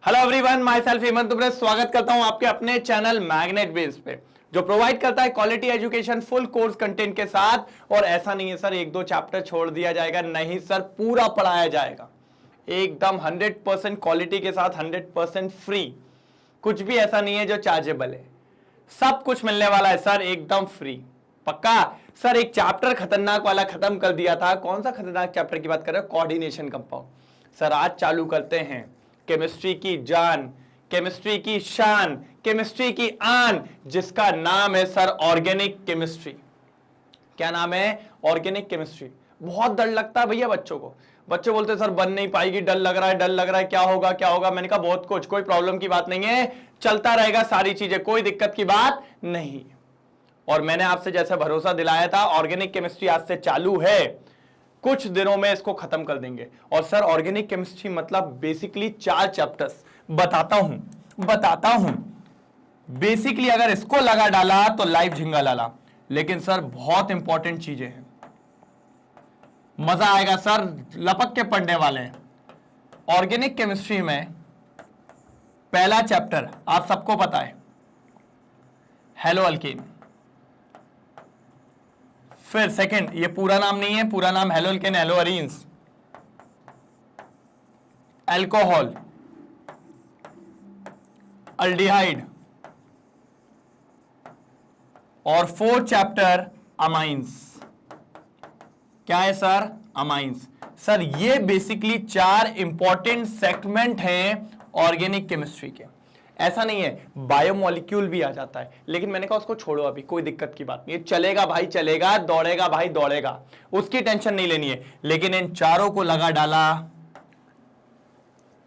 Hello everyone, my self Hemant Dubey स्वागत करता हूं आपके अपने चैनल मैग्नेट बेस पे, जो प्रोवाइड करता है quality education full course content के साथ। और ऐसा नहीं है सर एक दो चैप्टर छोड़ दिया जाएगा, नहीं सर, पूरा पढ़ाया जाएगा एकदम 100% क्वालिटी के साथ, 100% फ्री। कुछ भी ऐसा नहीं है जो चार्जेबल है, सब कुछ मिलने वाला है सर एकदम फ्री, पक्का। सर एक चैप्टर खतरनाक वाला खत्म कर दिया था। कौन सा खतरनाक चैप्टर की बात कर रहे हो? Coordination compound. सर आज चालू करते हैं केमिस्ट्री की जान, केमिस्ट्री की शान, केमिस्ट्री की आन, जिसका नाम है सर ऑर्गेनिक केमिस्ट्री। क्या नाम है? Organic chemistry. बहुत डर लगता है भैया बच्चों को। बच्चे बोलते हैं सर बन नहीं पाएगी, डर लग रहा है, डर लग रहा है, क्या होगा क्या होगा। मैंने कहा बहुत कुछ, कोई प्रॉब्लम की बात नहीं है, चलता रहेगा सारी चीजें, कोई दिक्कत की बात नहीं। और मैंने आपसे जैसे भरोसा दिलाया था, ऑर्गेनिक केमिस्ट्री आज से चालू है, कुछ दिनों में इसको खत्म कर देंगे। और सर ऑर्गेनिक केमिस्ट्री मतलब बेसिकली 4 चैप्टर्स बताता हूं। बेसिकली अगर इसको लगा डाला तो लाइव झिंगा लाला। लेकिन सर बहुत इंपॉर्टेंट चीजें हैं, मजा आएगा सर, लपक के पढ़ने वाले हैं। ऑर्गेनिक केमिस्ट्री में पहला चैप्टर आप सबको पता है, हेलो अल्कीन। फिर सेकंड, ये पूरा नाम नहीं है, पूरा नाम hello alkane, hello arenes, alcohol, aldehyde. और फोर्थ चैप्टर अमाइंस। क्या है सर? अमाइंस। सर ये बेसिकली 4 इंपॉर्टेंट सेगमेंट हैं ऑर्गेनिक केमिस्ट्री के। ऐसा नहीं है, बायोमोलिक्यूल भी आ जाता है, लेकिन मैंने कहा उसको छोड़ो, अभी कोई दिक्कत की बात नहीं है, चलेगा भाई चलेगा, दौड़ेगा भाई दौड़ेगा, उसकी टेंशन नहीं लेनी है। लेकिन इन चारों को लगा डाला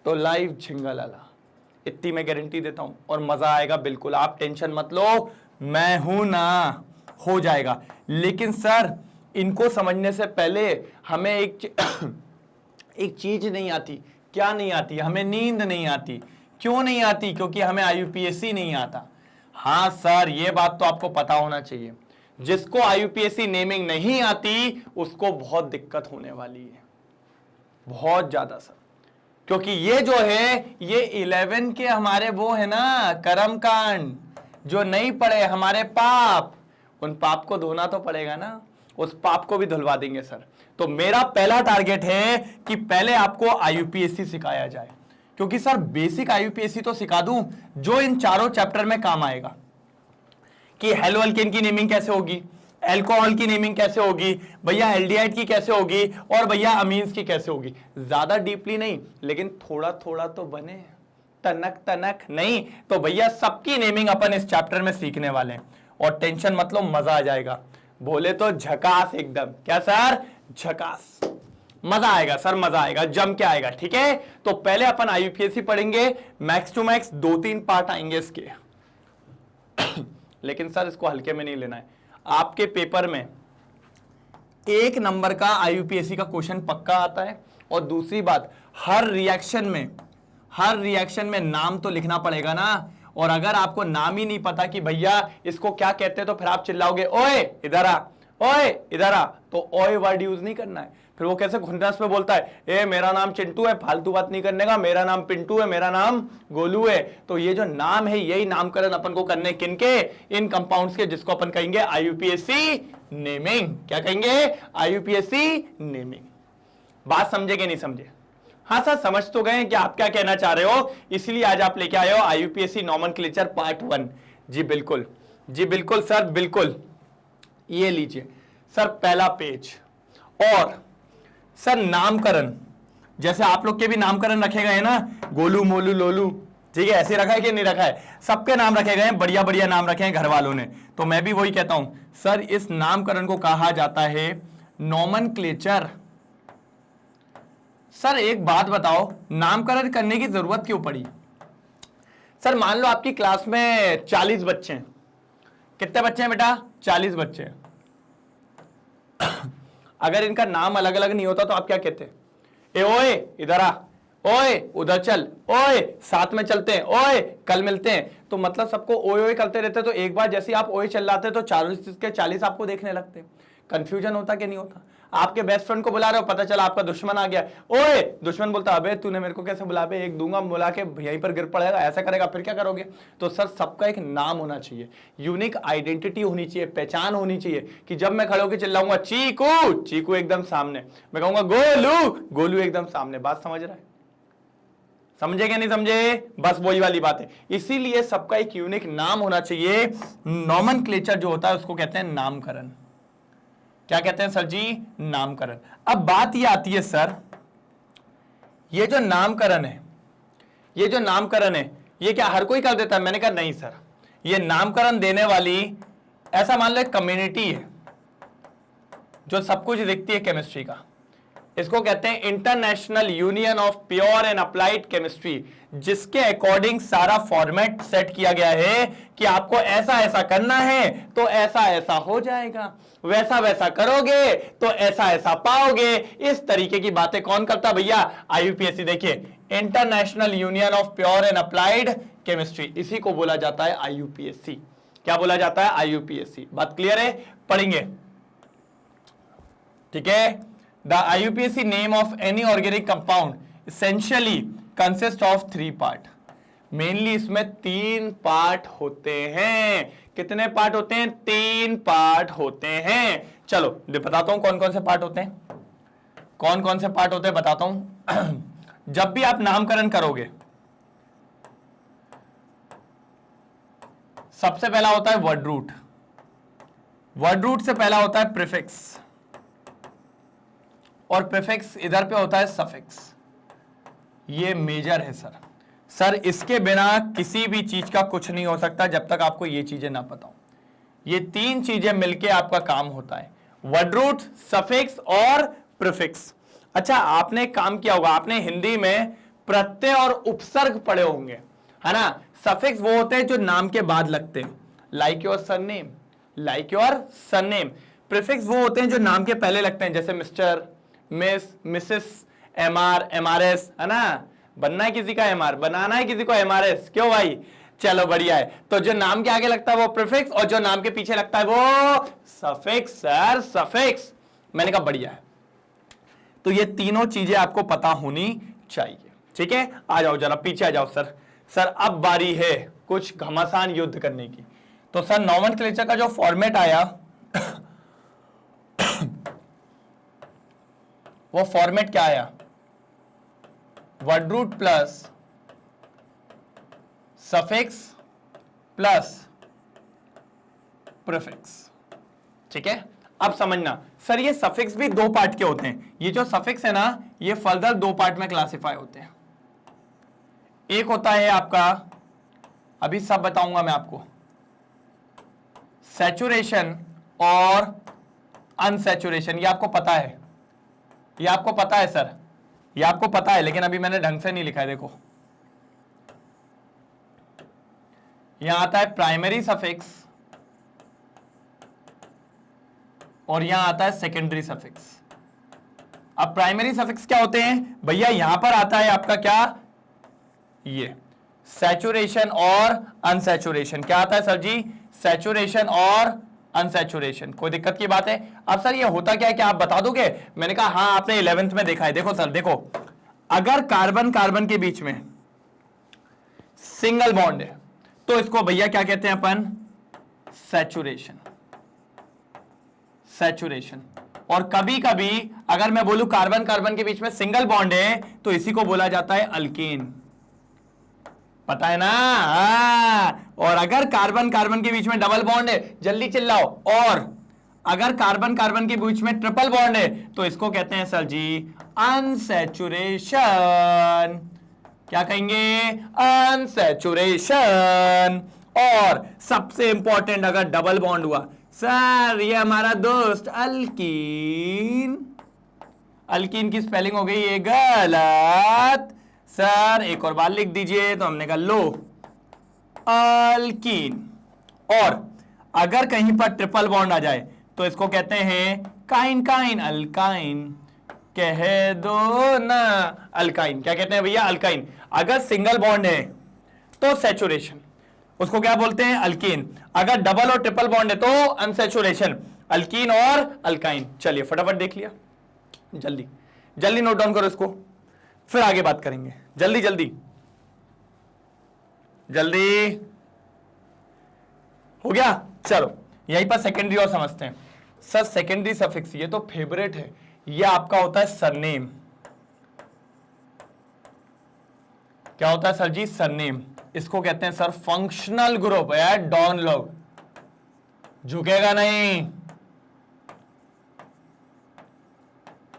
तो लाइव झिंगा लाला, इतनी मैं गारंटी देता हूं। और मजा आएगा बिल्कुल, आप टेंशन मत लो, मैं हूं ना, हो जाएगा। लेकिन सर इनको समझने से पहले हमें एक चीज नहीं आती। क्या नहीं आती? हमें नींद नहीं आती। क्यों नहीं आती? क्योंकि हमें आईयूपीएससी नहीं आता। हां सर, यह बात तो आपको पता होना चाहिए, जिसको आईयूपीएससी नेमिंग नहीं आती उसको बहुत दिक्कत होने वाली है, बहुत ज्यादा सर। क्योंकि ये जो है ये 11 के हमारे वो है ना कर्म कांड, जो नहीं पढ़े हमारे पाप, उन पाप को धोना तो पड़ेगा ना, उस पाप को भी धुलवा देंगे सर। तो मेरा पहला टारगेट है कि पहले आपको आईयूपीएससी सिखाया जाए, क्योंकि सर बेसिक आईयूपीएससी तो सिखा दूं जो इन चारों चैप्टर में काम आएगा, कि हेलो अल्केन की नेमिंग कैसे होगी, अल्कोहल की नेमिंग कैसे होगी, भैया एल्डिहाइड की कैसे होगी, और भैया अमीन्स की कैसे होगी। ज्यादा डीपली नहीं, लेकिन थोड़ा थोड़ा तो बने, तनक तनक नहीं। तो भैया सबकी नेमिंग अपन इस चैप्टर में सीखने वाले हैं, और टेंशन मत लो, मजा आ जाएगा। बोले तो झकास एकदम। क्या सर? झकास। मजा आएगा सर, मजा आएगा, जम के आएगा, ठीक है। तो पहले अपन आईयूपीएससी पढ़ेंगे, मैक्स टू मैक्स 2-3 पार्ट आएंगे इसके। लेकिन सर इसको हल्के में नहीं लेना है, आपके पेपर में 1 नंबर का आईयूपीएससी का क्वेश्चन पक्का आता है। और दूसरी बात, हर रिएक्शन में नाम तो लिखना पड़ेगा ना। और अगर आपको नाम ही नहीं पता कि भैया इसको क्या कहते हैं, तो फिर आप चिल्लाओगे ओए इधर आ, ओए इधर आ, तो ओए वर्ड यूज नहीं करना है। फिर वो कैसे खुंदस में बोलता है, ए मेरा नाम चिंटू है, फालतू बात नहीं करने का, मेरा नाम पिंटू है, मेरा नाम गोलू है। तो ये जो नाम है, यही नामकरण अपन को करने किनके? इन कंपाउंड्स के, जिसको अपन कहेंगे आईयूपीएससी नेमिंग। क्या कहेंगे? आईयूपीएससी नेमिंग। बात समझे कि नहीं समझे? हाँ सर समझ तो गए कि आप क्या कहना चाह रहे हो, इसलिए आज आप लेके आए हो आईयूपीएससी नॉमेनक्लेचर पार्ट 1। जी बिल्कुल, जी बिल्कुल सर, बिल्कुल। ये लीजिए सर पहला पेज। और सर नामकरण, जैसे आप लोग के भी नामकरण रखे गए हैं ना, गोलू मोलू लोलू, ठीक है, ऐसे रखा है कि नहीं रखा है? सबके नाम रखे गए हैं, बढ़िया बढ़िया नाम रखे हैं घर वालों ने। तो मैं भी वही कहता हूं सर, इस नामकरण को कहा जाता है नॉमेनक्लेचर। सर एक बात बताओ, नामकरण करने की जरूरत क्यों पड़ी? सर मान लो आपकी क्लास में 40 बच्चे हैं। कितने बच्चे हैं बेटा? 40 बच्चे हैं। अगर इनका नाम अलग अलग नहीं होता तो आप क्या कहते? ए ओए इधर आ, ओए उधर चल, ओए साथ में चलते हैं, ओए कल मिलते हैं। तो मतलब सबको ओए ओए करते रहते, तो एक बार जैसे आप ओए चिल्लाते तो 40 के 40 आपको देखने लगते। कंफ्यूजन होता कि नहीं होता? आपके बेस्ट फ्रेंड को बुला रहे हो, पता चला आपका दुश्मन आ गया, ओए दुश्मन बोलता अबे तूने मेरे को कैसे बुला, बे एक दूंगा बुला के यहीं पर गिर पड़ेगा, ऐसा करेगा, फिर क्या करोगे? तो सर सबका एक नाम होना चाहिए, यूनिक आइडेंटिटी होनी चाहिए, पहचान होनी चाहिए कि जब मैं खड़े होकर चिल्लाऊंगा चीकू, चीकू एकदम सामने, मैं कहूंगा गोलू, गोलू एकदम सामने। बात समझ रहा है? समझे क्या नहीं समझे? बस वही वाली बात है। इसीलिए सबका एक यूनिक नाम होना चाहिए। नॉमेनक्लेचर जो होता है उसको कहते हैं नामकरण। क्या कहते हैं सर जी? नामकरण। अब बात ये आती है सर, ये जो नामकरण है, ये जो नामकरण है, ये क्या हर कोई कर देता है? मैंने कहा नहीं सर, ये नामकरण देने वाली, ऐसा मान लो एक कम्युनिटी है जो सब कुछ देखती है केमिस्ट्री का, इसको कहते हैं international union of pure and applied chemistry, जिसके अकॉर्डिंग सारा फॉर्मेट सेट किया गया है कि आपको ऐसा ऐसा करना है तो ऐसा ऐसा हो जाएगा, वैसा वैसा करोगे तो ऐसा ऐसा पाओगे। इस तरीके की बातें कौन करता भैया? आईयूपीएससी। देखिए, international union of pure and applied chemistry, इसी को बोला जाता है आईयूपीएससी। क्या बोला जाता है? आईयूपीएससी। बात क्लियर है? पढ़ेंगे, ठीक है। The IUPAC name of any organic compound essentially consists of 3 part. Mainly इसमें 3 पार्ट होते हैं। कितने पार्ट होते हैं? 3 पार्ट होते हैं। चलो बताता हूं कौन कौन से पार्ट होते हैं, कौन कौन से पार्ट होते हैं बताता हूं। जब भी आप नामकरण करोगे, सबसे पहला होता है वर्ड रूट, वर्ड रूट से पहला होता है प्रीफिक्स, और प्रीफिक्स इधर पे होता है सफिक्स। ये मेजर है सर। सर इसके बिना किसी भी चीज का कुछ नहीं हो सकता जब तक आपको ये चीजें ना पता हो। ये 3 चीजें मिलके आपका काम होता है, वर्ड रूट, सफिक्स और प्रीफिक्स। अच्छा, आपने काम किया होगा, आपने हिंदी में प्रत्यय और उपसर्ग पढ़े होंगे, है ना। सफिक्स वो होते हैं जो नाम के बाद लगते हैं, like your surname, like your surname. Prefix वो होते हैं जो नाम के पहले लगते हैं, जैसे mister, miss, Mrs, MR, MRS, है ना। बनना है किसी का एमआर, बनाना है किसी को एमआरएस, क्यों भाई? चलो बढ़िया है। तो जो नाम के आगे लगता है वो प्रीफिक्स, और जो नाम के पीछे लगता है वो सफिक्स। सर सफिक्स, मैंने कहा बढ़िया है। तो ये तीनों चीजें आपको पता होनी चाहिए, ठीक है। आ जाओ जरा पीछे आ जाओ सर। सर अब बारी है कुछ घमासान युद्ध करने की। तो सर नॉमेनक्लेचर का जो फॉर्मेट आया वो फॉर्मेट क्या आया? Word root plus suffix plus prefix, ठीक है। अब समझना सर, ये सफिक्स भी 2 पार्ट के होते हैं। ये जो सफिक्स है ना, ये फर्दर 2 पार्ट में क्लासिफाई होते हैं। एक होता है आपका, अभी सब बताऊंगा मैं आपको, सैचुरेशन और अनसैचुरेशन। ये आपको पता है, ये आपको पता है सर, ये आपको पता है, लेकिन अभी मैंने ढंग से नहीं लिखा है। देखो यहां आता है प्राइमरी सफिक्स और यहां आता है सेकेंडरी सफिक्स। अब प्राइमरी सफिक्स क्या होते हैं भैया? यहां पर आता है आपका क्या, ये सैचुरेशन और अनसैचुरेशन। क्या आता है सर जी? सैचुरेशन और अनसैचुरेशन। कोई दिक्कत की बात है? अब सर ये होता क्या है, क्या आप बता दोगे? मैंने कहा हाँ, आपने 11th में देखा है। देखो सर, देखो अगर कार्बन कार्बन के बीच में सिंगल बॉन्ड है तो इसको भैया क्या कहते हैं अपन? Saturation, saturation. और कभी कभी अगर मैं बोलूं कार्बन कार्बन के बीच में सिंगल बॉन्ड है तो इसी को बोला जाता है अल्केन, पता है ना। और अगर कार्बन कार्बन के बीच में डबल बॉन्ड है, जल्दी चिल्लाओ, और अगर कार्बन कार्बन के बीच में ट्रिपल बॉन्ड है तो इसको कहते हैं सर जी अनसैचुरेशन। क्या कहेंगे? अनसैचुरेशन। और सबसे इंपॉर्टेंट, अगर डबल बॉन्ड हुआ, सर ये हमारा दोस्त अल्कीन, अल्कीन की स्पेलिंग हो गई ये गलत। सर एक और बार लिख दीजिए, तो हमने कहा लो अल्कीन। और अगर कहीं पर ट्रिपल बॉन्ड आ जाए तो इसको कहते हैं काइन, काइन, अल्काइन। कह दो ना अल्काइन। क्या कहते हैं भैया? अल्काइन। अगर सिंगल बॉन्ड है तो सैचुरेशन, उसको क्या बोलते हैं? अल्कीन। अगर डबल और ट्रिपल बॉन्ड है तो अनसैचुरेशन, अल्कीन और अल्काइन। चलिए फटाफट देख लिया। जल्दी जल्दी नोट डाउन करो इसको, फिर आगे बात करेंगे। जल्दी जल्दी जल्दी, हो गया? चलो यहीं पर सेकेंडरी और समझते हैं। सर सेकेंडरी सफिक्स, ये तो फेवरेट है, ये आपका होता है सरनेम। क्या होता है सर जी? सरनेम। इसको कहते हैं सर फंक्शनल ग्रुप। यार डॉन लोग, झुकेगा नहीं,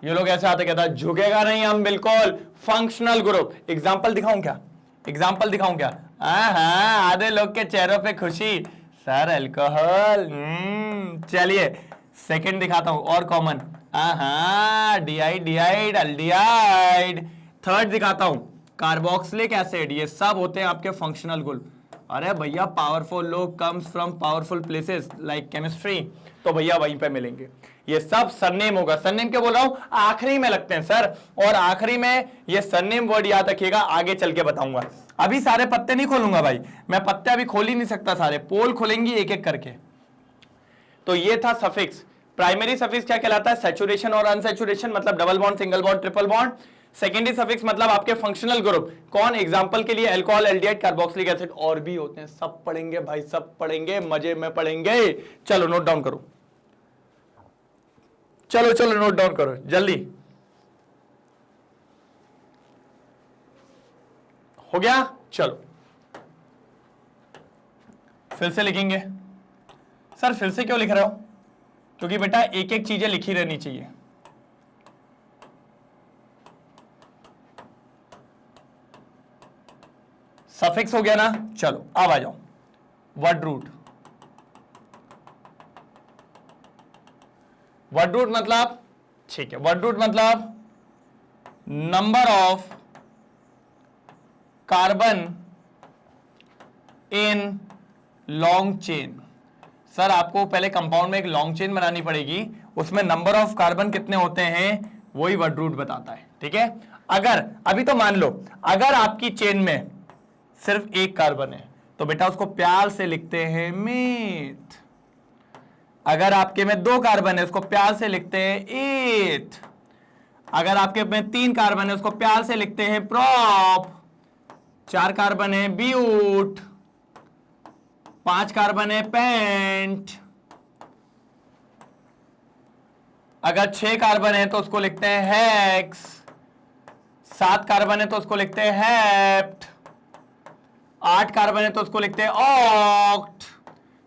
ये लोग ऐसे आते कहता झुकेगा नहीं हम, बिल्कुल फंक्शनल ग्रुप। एग्जाम्पल दिखाऊं क्या? एग्जाम्पल दिखाऊं क्या? हाँ, आधे लोग के चेहरों पे खुशी, सर अल्कोहल। चलिए सेकंड दिखाता हूं और कॉमन, डिहाइड अल्डिहाइड। थर्ड दिखाता हूं कार्बोक्सिलिक एसिड। ये सब होते हैं आपके फंक्शनल ग्रुप। अरे भैया पावरफुल लोग comes from powerful places like chemistry, तो भैया वहीं पे मिलेंगे। ये सब सरनेम होगा। सरनेम क्या बोल रहा हूं? आखिरी में लगते हैं सर, और आखिरी में ये सरनेम वर्ड याद रखिएगा, आगे चल के बताऊंगा। अभी सारे पत्ते नहीं खोलूंगा भाई, मैं पत्ते अभी खोल ही नहीं सकता, सारे पोल खोलेंगी एक एक करके। तो ये था सफिक्स। प्राइमरी सफिक्स क्या कहलाता है? सैचुरेशन और अनसैचुरेशन, मतलब double bond, single bond, triple bond. Secondary suffix मतलब आपके फंक्शनल ग्रुप। कौन? एग्जांपल के लिए अल्कोहल, एल्डिहाइड, कार्बोक्सिलिक एसिड, और भी होते हैं। सब पढ़ेंगे भाई, सब पढ़ेंगे, मजे में पढ़ेंगे। चलो नोट डाउन करो, चलो चलो नोट डाउन करो जल्दी। हो गया? चलो फिर से लिखेंगे। सर फिर से क्यों लिख रहे हो? क्योंकि बेटा एक एक चीजें लिखी रहनी चाहिए। सफिक्स हो गया ना? चलो अब आ जाओ वर्ड रूट। वर्ड रूट मतलब, ठीक है, वर्ड रूट मतलब number of carbon in long chain. Sir आपको पहले कंपाउंड में एक लॉन्ग चेन बनानी पड़ेगी, उसमें नंबर ऑफ कार्बन कितने होते हैं वही वर्ड रूट बताता है। ठीक है? अगर अभी तो मान लो अगर आपकी चेन में सिर्फ एक कार्बन है तो बेटा उसको प्यार से लिखते हैं मीथ। अगर आपके में 2 कार्बन है उसको प्यार से लिखते हैं एथ। अगर आपके में 3 कार्बन है उसको प्यार से लिखते हैं प्रॉप। 4 कार्बन है ब्यूट। 5 कार्बन है पेंट। अगर 6 कार्बन है तो उसको लिखते हैं हेक्स। 7 कार्बन है तो उसको लिखते हैं हेप्ट। 8 कार्बन है तो उसको लिखते हैं ऑक्ट।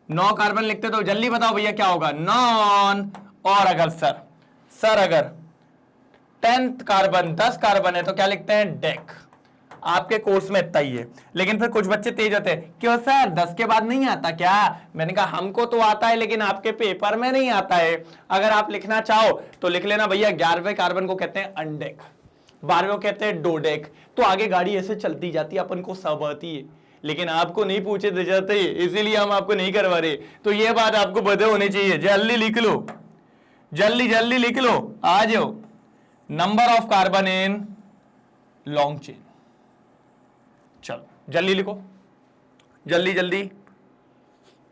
9 कार्बन लिखते तो जल्दी बताओ भैया क्या होगा? नॉन। और अगर सर अगर 10th कार्बन 10 कार्बन है तो क्या लिखते हैं? डेक। आपके कोर्स में इतना ही है, लेकिन फिर कुछ बच्चे तेज होते हैं, क्यों सर 10 के बाद नहीं आता क्या? मैंने कहा हमको तो आता है लेकिन आपके पेपर में नहीं आता है। अगर आप लिखना चाहो तो लिख लेना भैया 11वें कार्बन को कहते हैं अनडेक, 12वें को कहते हैं डोडेक। तो आगे गाड़ी ऐसे चलती जाती है, अपन को सब आती है, लेकिन आपको नहीं पूछे दे जाते, इसीलिए हम आपको नहीं करवा रहे। तो ये बात आपको पता होनी चाहिए। जल्दी लिख लो, जल्दी जल्दी लिख लो, आ जाओ। Number of carbon in long chain. चलो जल्दी लिखो, जल्दी जल्दी।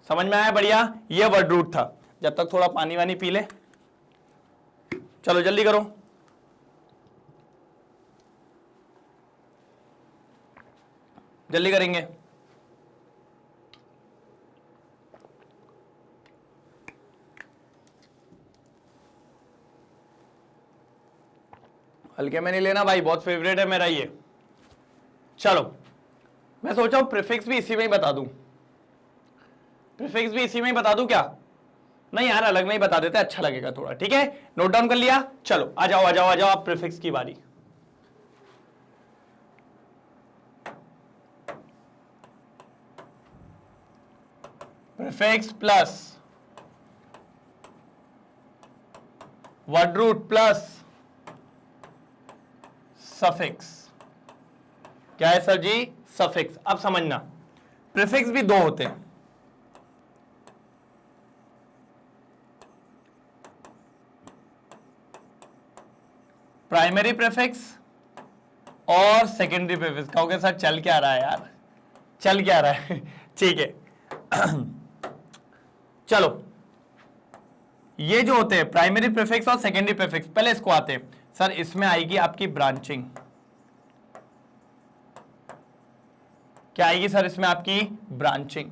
समझ में आया? बढ़िया। ये वर्ड रूट था। जब तक थोड़ा पानी वानी पी ले, चलो जल्दी करो। जल्दी करेंगे। हल्के में नहीं लेना भाई, बहुत फेवरेट है मेरा ये। चलो मैं सोचा हूं प्रीफिक्स भी इसी में ही बता दूं। प्रीफिक्स भी इसी में ही बता दूं क्या? नहीं यार, अलग में ही बता देते, अच्छा लगेगा थोड़ा। ठीक है, नोट डाउन कर लिया? चलो आ जाओ आ जाओ आ जाओ, आप प्रीफिक्स की बारी। Prefix plus word root plus suffix. क्या है सर जी? सफिक्स। अब समझना, प्रीफिक्स भी 2 होते हैं। प्राइमरी प्रीफिक्स और सेकेंडरी प्रीफिक्स। कहोगे सर चल क्या रहा है यार, चल क्या रहा है? ठीक है चलो, ये जो होते हैं प्राइमरी प्रीफिक्स और सेकेंडरी प्रीफिक्स, पहले इसको आते हैं। सर इसमें आएगी आपकी ब्रांचिंग। क्या आएगी सर इसमें? आपकी ब्रांचिंग।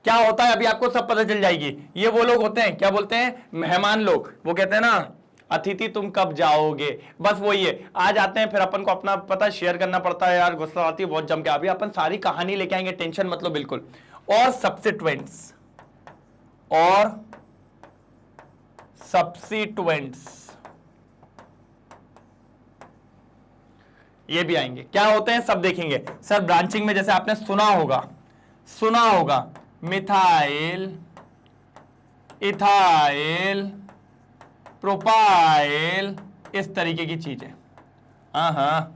क्या होता है अभी आपको सब पता चल जाएगी। ये वो लोग होते हैं, क्या बोलते हैं, मेहमान लोग, वो कहते हैं ना अतिथि तुम कब जाओगे, बस वही है। आ जाते हैं, फिर अपन को अपना पता शेयर करना पड़ता है यार, गुस्सा आती है बहुत जम के। अभी अपन सारी कहानी लेके आएंगे, टेंशन मतलब बिल्कुल। और सब्सिट्यूएंट्स, और सब्सिट्यूएंट्स ये भी आएंगे। क्या होते हैं सब देखेंगे सर। ब्रांचिंग में जैसे आपने सुना होगा मिथाइल, इथाइल, प्रोपाइल, इस तरीके की चीजें। हाँ,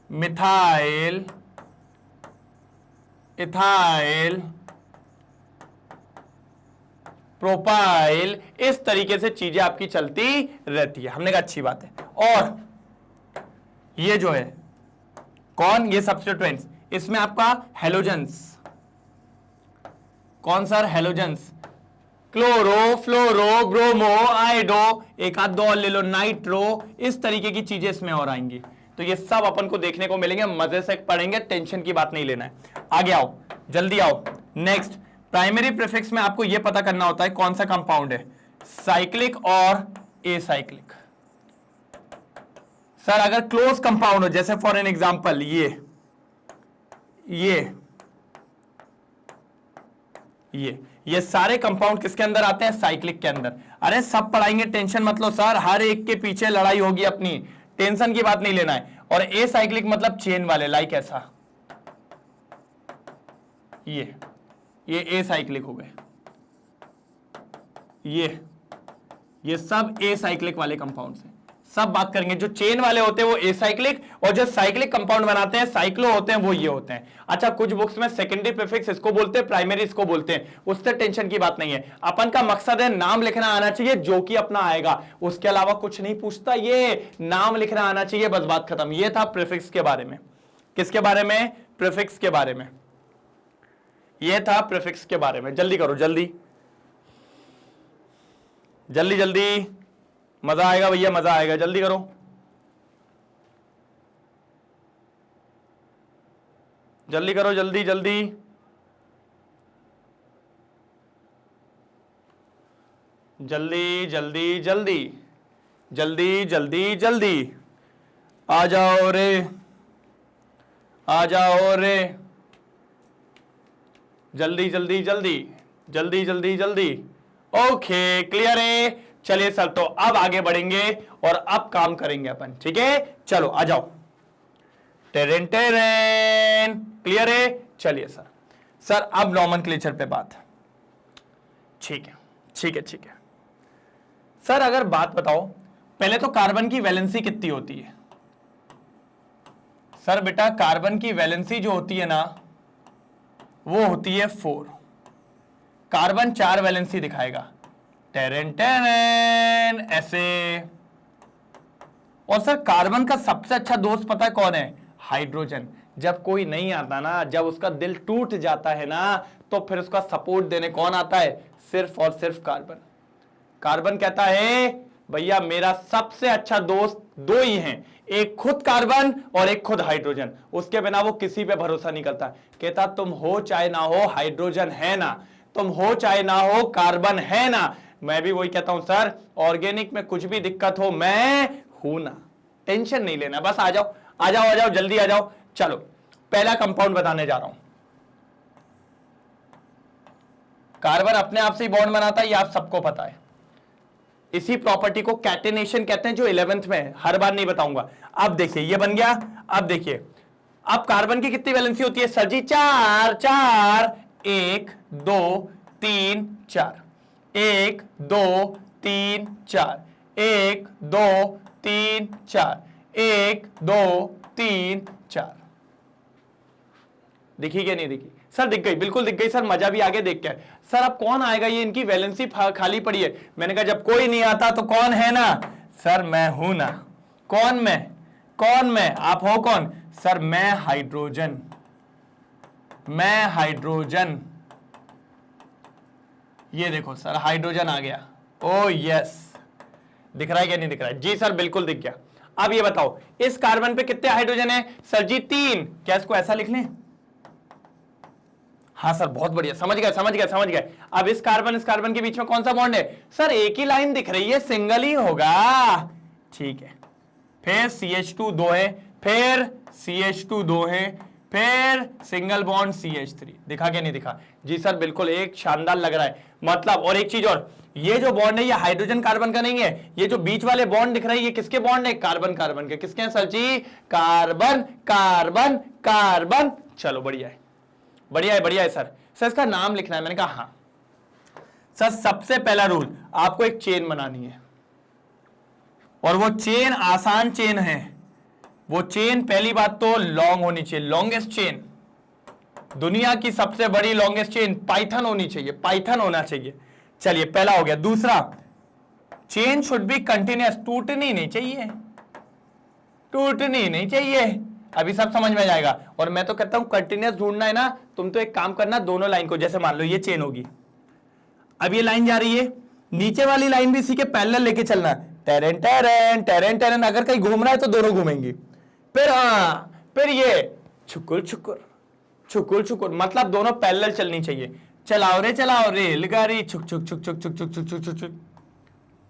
मिथाइल, इथाइल, प्रोपाइल, इस तरीके से चीजें आपकी चलती रहती है। हमने कहा अच्छी बात है। और ये जो है कौन, ये सब्स्टिट्यूएंट्स, इसमें आपका हेलोजेंस। कौन सर? हेलोजेंस। क्लोरो, फ्लोरो, ब्रोमो, आइडो, एक आध दो और ले लो, नाइट्रो, इस तरीके की चीजें इसमें और आएंगी। तो ये सब अपन को देखने को मिलेंगे, मजे से पढ़ेंगे, टेंशन की बात नहीं लेना है। आगे आओ, जल्दी आओ। नेक्स्ट, प्राइमरी प्रीफिक्स में आपको यह पता करना होता है कौन सा कंपाउंड है, साइक्लिक और एसाइक्लिक। सर अगर क्लोज कंपाउंड हो, जैसे फॉर एन एग्जांपल ये सारे कंपाउंड किसके अंदर आते हैं? साइक्लिक के अंदर। अरे सब पढ़ाएंगे, टेंशन मत लो सर, हर एक के पीछे लड़ाई होगी अपनी, टेंशन की बात नहीं लेना है। और एसाइक्लिक मतलब चेन वाले, लाइक ऐसा, ये एसाइक्लिक हो गए। ये सब एसाइक्लिक वाले कंपाउंड्स हैं। सब बात करेंगे, जो चेन वाले होते हैं वो एसाइक्लिक, और जो साइक्लिक कंपाउंड बनाते हैं, साइक्लो होते हैं, वो ये होते हैं। अच्छा, कुछ बुक्स में सेकेंडरी प्रीफिक्स इसको बोलते हैं, प्राइमरी इसको बोलते हैं, उससे टेंशन की बात नहीं है। अपन का मकसद है नाम लिखना आना चाहिए, जो कि अपना आएगा, उसके अलावा कुछ नहीं पूछता, ये नाम लिखना आना चाहिए, बस बात खत्म। ये था प्रीफिक्स के बारे में। किसके बारे में? प्रीफिक्स के बारे में। ये था प्रीफिक्स के बारे में। जल्दी करो, जल्दी जल्दी जल्दी, मजा आएगा भैया, मजा आएगा, जल्दी करो। जल्दी करो, जल्दी जल्दी जल्दी जल्दी जल्दी जल्दी जल्दी जल्दी, आ जाओ रे, आ जाओ रे, जल्दी जल्दी जल्दी जल्दी जल्दी जल्दी। ओके, क्लियर है। चलिए सर, तो अब आगे बढ़ेंगे और अब काम करेंगे अपन, ठीक है? चलो आ जाओ। टेरेन टेरेन, क्लियर है? चलिए सर। सर अब नॉमेनक्लेचर पे बात। ठीक है, ठीक है, ठीक है। सर अगर बात बताओ, पहले तो कार्बन की वैलेंसी कितनी होती है? सर बेटा, कार्बन की वैलेंसी जो होती है ना, वो होती है 4। कार्बन 4 वैलेंसी दिखाएगा, टेरेन टेरेन, ऐसे। और सर कार्बन का सबसे अच्छा दोस्त पता है कौन है? हाइड्रोजन। जब कोई नहीं आता ना, जब उसका दिल टूट जाता है ना, तो फिर उसका सपोर्ट देने कौन आता है? सिर्फ और सिर्फ कार्बन। कार्बन कहता है भैया मेरा सबसे अच्छा दोस्त 2 ही हैं, एक खुद कार्बन और एक खुद हाइड्रोजन। उसके बिना वो किसी पे भरोसा नहीं करता। कहता तुम हो चाहे ना हो, हाइड्रोजन है ना, तुम हो चाहे ना हो, कार्बन है ना। मैं भी वही कहता हूं सर, ऑर्गेनिक में कुछ भी दिक्कत हो, मैं हूं ना, टेंशन नहीं लेना, बस आ जाओ आ जाओ आ जाओ, जल्दी आ जाओ। चलो पहला कंपाउंड बताने जा रहा हूं। कार्बन अपने आप से ही बॉन्ड बनाता है, ये आप सबको पता है। इसी प्रॉपर्टी को कैटेनेशन कहते हैं, जो 11th में है, हर बार नहीं बताऊंगा। अब देखिए ये बन गया। अब देखिए, अब कार्बन की कितनी वैलेंसी होती है सर जी? 4 4, 1 2 3 4, 1 2 3 4, 1 2 3 4, 1 2 3 4। दिखी क्या नहीं दिखी? सर दिख गई, बिल्कुल दिख गई सर, मजा भी आगे देख के। सर अब कौन आएगा? ये इनकी वैलेंसी खाली पड़ी है। मैंने कहा जब कोई नहीं आता तो कौन है ना? सर मैं हूं ना। कौन मैं? कौन मैं? आप हो कौन? सर मैं हाइड्रोजन। मैं हाइड्रोजन। ये देखो सर हाइड्रोजन आ गया। ओ यस, दिख रहा है क्या नहीं दिख रहा है? जी सर बिल्कुल दिख गया। अब ये बताओ इस कार्बन पे कितने हाइड्रोजन है? सर जी 3। क्या इसको ऐसा लिख लें? हाँ सर बहुत बढ़िया, समझ गए समझ गए समझ गए। अब इस कार्बन के बीच में कौन सा बॉन्ड है? सर एक ही लाइन दिख रही है, सिंगल ही होगा। ठीक है, फिर CH2 दो है, फिर CH2 दो है, फिर सिंगल बॉन्ड CH3। दिखा क्या नहीं दिखा? जी सर बिल्कुल, एक शानदार लग रहा है। मतलब और एक चीज और, ये जो बॉन्ड है ये हाइड्रोजन कार्बन का नहीं है, ये जो बीच वाले बॉन्ड दिख रहे हैं ये किसके बॉन्ड है? कार्बन कार्बन के। किसके हैं सर जी? Carbon carbon carbon. चलो बढ़िया है बढ़िया है बढ़िया है सर। सर इसका नाम लिखना है। मैंने कहा हाँ सर, सबसे पहला रूल आपको एक चेन बनानी है, और वो चेन आसान चेन है। वो चेन पहली बात तो लॉन्ग होनी चाहिए, लॉन्गेस्ट चेन, दुनिया की सबसे बड़ी लॉन्गेस्ट चेन पाइथन होनी चाहिए, पाइथन होना चाहिए। चलिए पहला हो गया। दूसरा, चेन शुड बी कंटिन्यूअस, टूटनी नहीं चाहिए, टूटनी नहीं चाहिए। अभी सब समझ में जाएगा। और मैं तो कहता हूं कंटिन्यूअस ढूंढना है ना, तुम तो एक काम करना, दोनों लाइन को, जैसे मान लो ये चेन होगी, अब ये लाइन जा रही है, नीचे वाली लाइन भी इसी के पैरेलल लेके चलना, टेरेन टेरेन टेरेन टेरेन। अगर कहीं घूम रहा है तो दोनों घूमेंगी। फिर ये छुकुर छुकुर छुकुर छुकुर, मतलब दोनों पैरेलल चलनी चाहिए। चलाओ रे रेलगाड़ी, छुक छुक छुक छुक छुक छुक छुक छुक छुक छुक।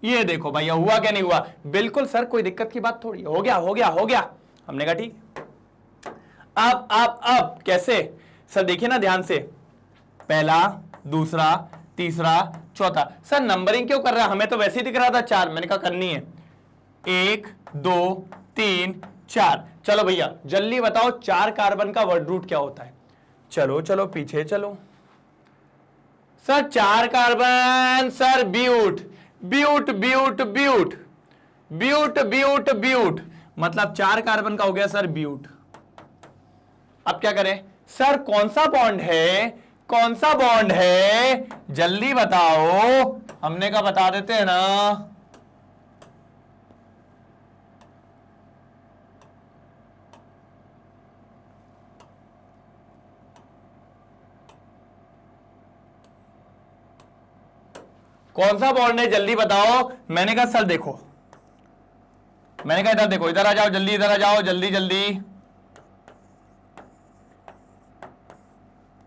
ये देखो भैया हुआ क्या नहीं हुआ? बिल्कुल सर, कोई दिक्कत की बात थोड़ी, हो गया हो गया हो गया। हमने कहा ठीक। अब कैसे? सर देखिए ना ध्यान से, पहला दूसरा तीसरा चौथा। सर नंबरिंग क्यों कर रहा है? हमें तो वैसे ही दिख रहा था 4। मैंने कहा करनी है 1 2 3 4। चलो भैया जल्दी बताओ 4 कार्बन का वर्ड रूट क्या होता है? चलो चलो पीछे चलो। Sir 4 carbon, sir but but but but but but but, मतलब 4 कार्बन का हो गया सर ब्यूट। अब क्या करें? सर कौन सा बॉन्ड है, कौन सा बॉन्ड है? जल्दी बताओ। हमने कहा बता देते हैं ना। कौन सा बॉन्ड है जल्दी बताओ। मैंने कहा सर देखो, मैंने कहा इधर देखो, इधर आ जाओ जल्दी, इधर आ जाओ जल्दी जल्दी।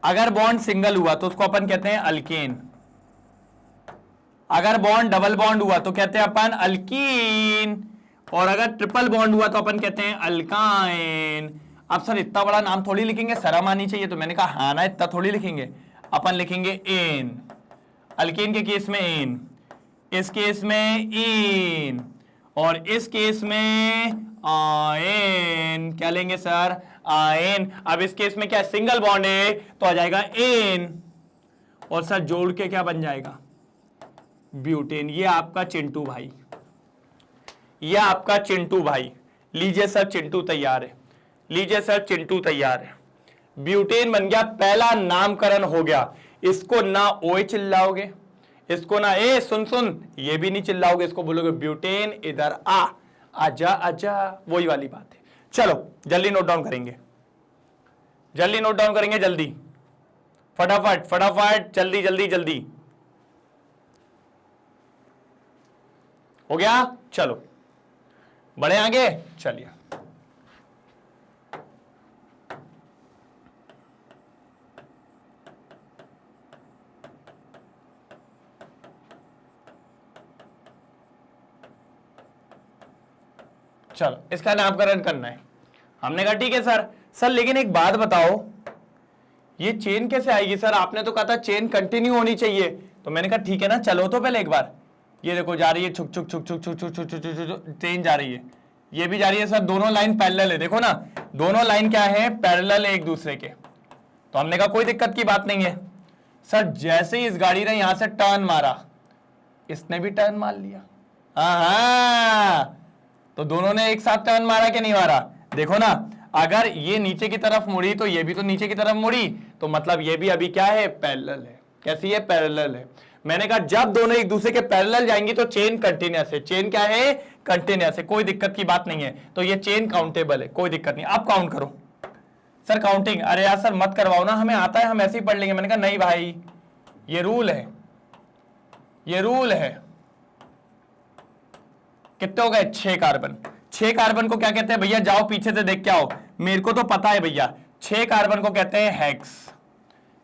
अगर बॉन्ड सिंगल हुआ तो उसको अपन कहते हैं अल्केन, अगर बॉन्ड डबल बॉन्ड हुआ तो कहते हैं अपन अल्कीन, और अगर ट्रिपल बॉन्ड हुआ तो अपन कहते हैं अल्काइन। अब सर इतना बड़ा नाम थोड़ी लिखेंगे, शर्म आनी चाहिए। तो मैंने कहा हाँ ना, इतना थोड़ी लिखेंगे, अपन लिखेंगे एन। अल्केन के केस में एन, इस केस में इन, और इस केस में आयन। क्या लेंगे सर? आयन। अब इस केस में क्या सिंगल बॉन्ड है तो आ जाएगा एन, और सर जोड़ के क्या बन जाएगा? ब्यूटेन। ये आपका चिंटू भाई, ये आपका चिंटू भाई। लीजिए सर चिंटू तैयार है, लीजिए सर चिंटू तैयार है। ब्यूटेन बन गया, पहला नामकरण हो गया। इसको ना ओए चिल्लाओगे, इसको ना ए सुन सुन ये भी नहीं चिल्लाओगे, इसको बोलोगे ब्यूटेन इधर आ, आजा आजा, वही वाली बात है। चलो जल्दी नोट डाउन करेंगे, जल्दी नोट डाउन करेंगे, जल्दी फटाफट फटाफट, जल्दी जल्दी जल्दी। हो गया? चलो बढ़े आगे, चलिए। चलो इसका नामकरण करना है। हमने कहा ठीक है सर। सर लेकिन एक बात बताओ, ये चेन कैसे आएगी? सर आपने तो कहा था चेन कंटिन्यू होनी चाहिए। तो मैंने कहा ठीक है ना, चलो तो पहले एक बार। ये देखो जा रही है, छुक छुक छुक छुक छुक छुक छुक छुक छुक, ट्रेन जा रही है, ये भी जा रही है। सर दोनों लाइन पैरेलल है, देखो ना, दोनों लाइन क्या है? पैरेलल है एक दूसरे के। तो हमने कहा कोई दिक्कत की बात नहीं है। सर जैसे ही इस गाड़ी ने यहां से टर्न मारा, इसने भी टर्न मार लिया। हाँ, तो दोनों ने एक साथ टर्न मारा कि नहीं मारा? देखो ना, अगर ये नीचे की तरफ मुड़ी तो ये भी तो नीचे की तरफ मुड़ी, तो मतलब ये भी अभी क्या है? पैरेलल है। कैसी है? पैरेलल है। मैंने कहा जब दोनों एक दूसरे के पैरेलल जाएंगी तो चेन कंटिन्यूअस है। चेन क्या है? कंटिन्यूअस है, कोई दिक्कत की बात नहीं है। तो ये चेन काउंटेबल है, कोई दिक्कत नहीं। अब काउंट करो। Sir counting? अरे यार सर मत करवाओ ना, हमें आता है, हम ऐसे ही पढ़ लेंगे। मैंने कहा नहीं भाई, ये रूल है, ये रूल है। कितने हो गए? 6 कार्बन। 6 कार्बन को क्या कहते हैं भैया? जाओ पीछे से देख के आओ, मेरे को तो पता है भैया। 6 कार्बन को कहते हैं हेक्स।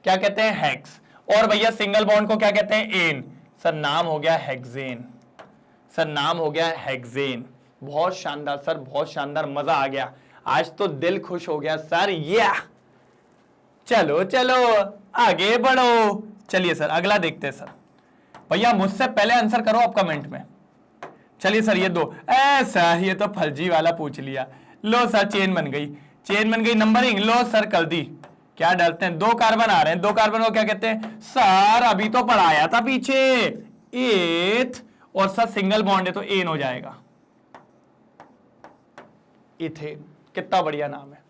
क्या कहते हैं? हेक्स। और भैया सिंगल बॉन्ड को क्या कहते हैं? एन। सर नाम हो गया हेक्सेन। सर नाम हो गया हेक्सेन। बहुत शानदार सर, बहुत शानदार, मजा आ गया आज तो, दिल खुश हो गया सर। ये चलो चलो आगे बढ़ो। चलिए सर अगला देखते हैं सर। भैया मुझसे पहले आंसर करो आप कमेंट में। चलिए सर ये दो, ऐसा ये तो फर्जी वाला पूछ लिया। लो सर चेन बन गई, चेन बन गई, नंबरिंग लो सर कर दी। क्या डालते हैं? 2 कार्बन आ रहे हैं, 2 कार्बन को क्या कहते हैं? सर अभी तो पढ़ाया था पीछे, एथ। और सर सिंगल बॉन्ड है तो एन हो जाएगा, इथेन। कितना बढ़िया नाम है,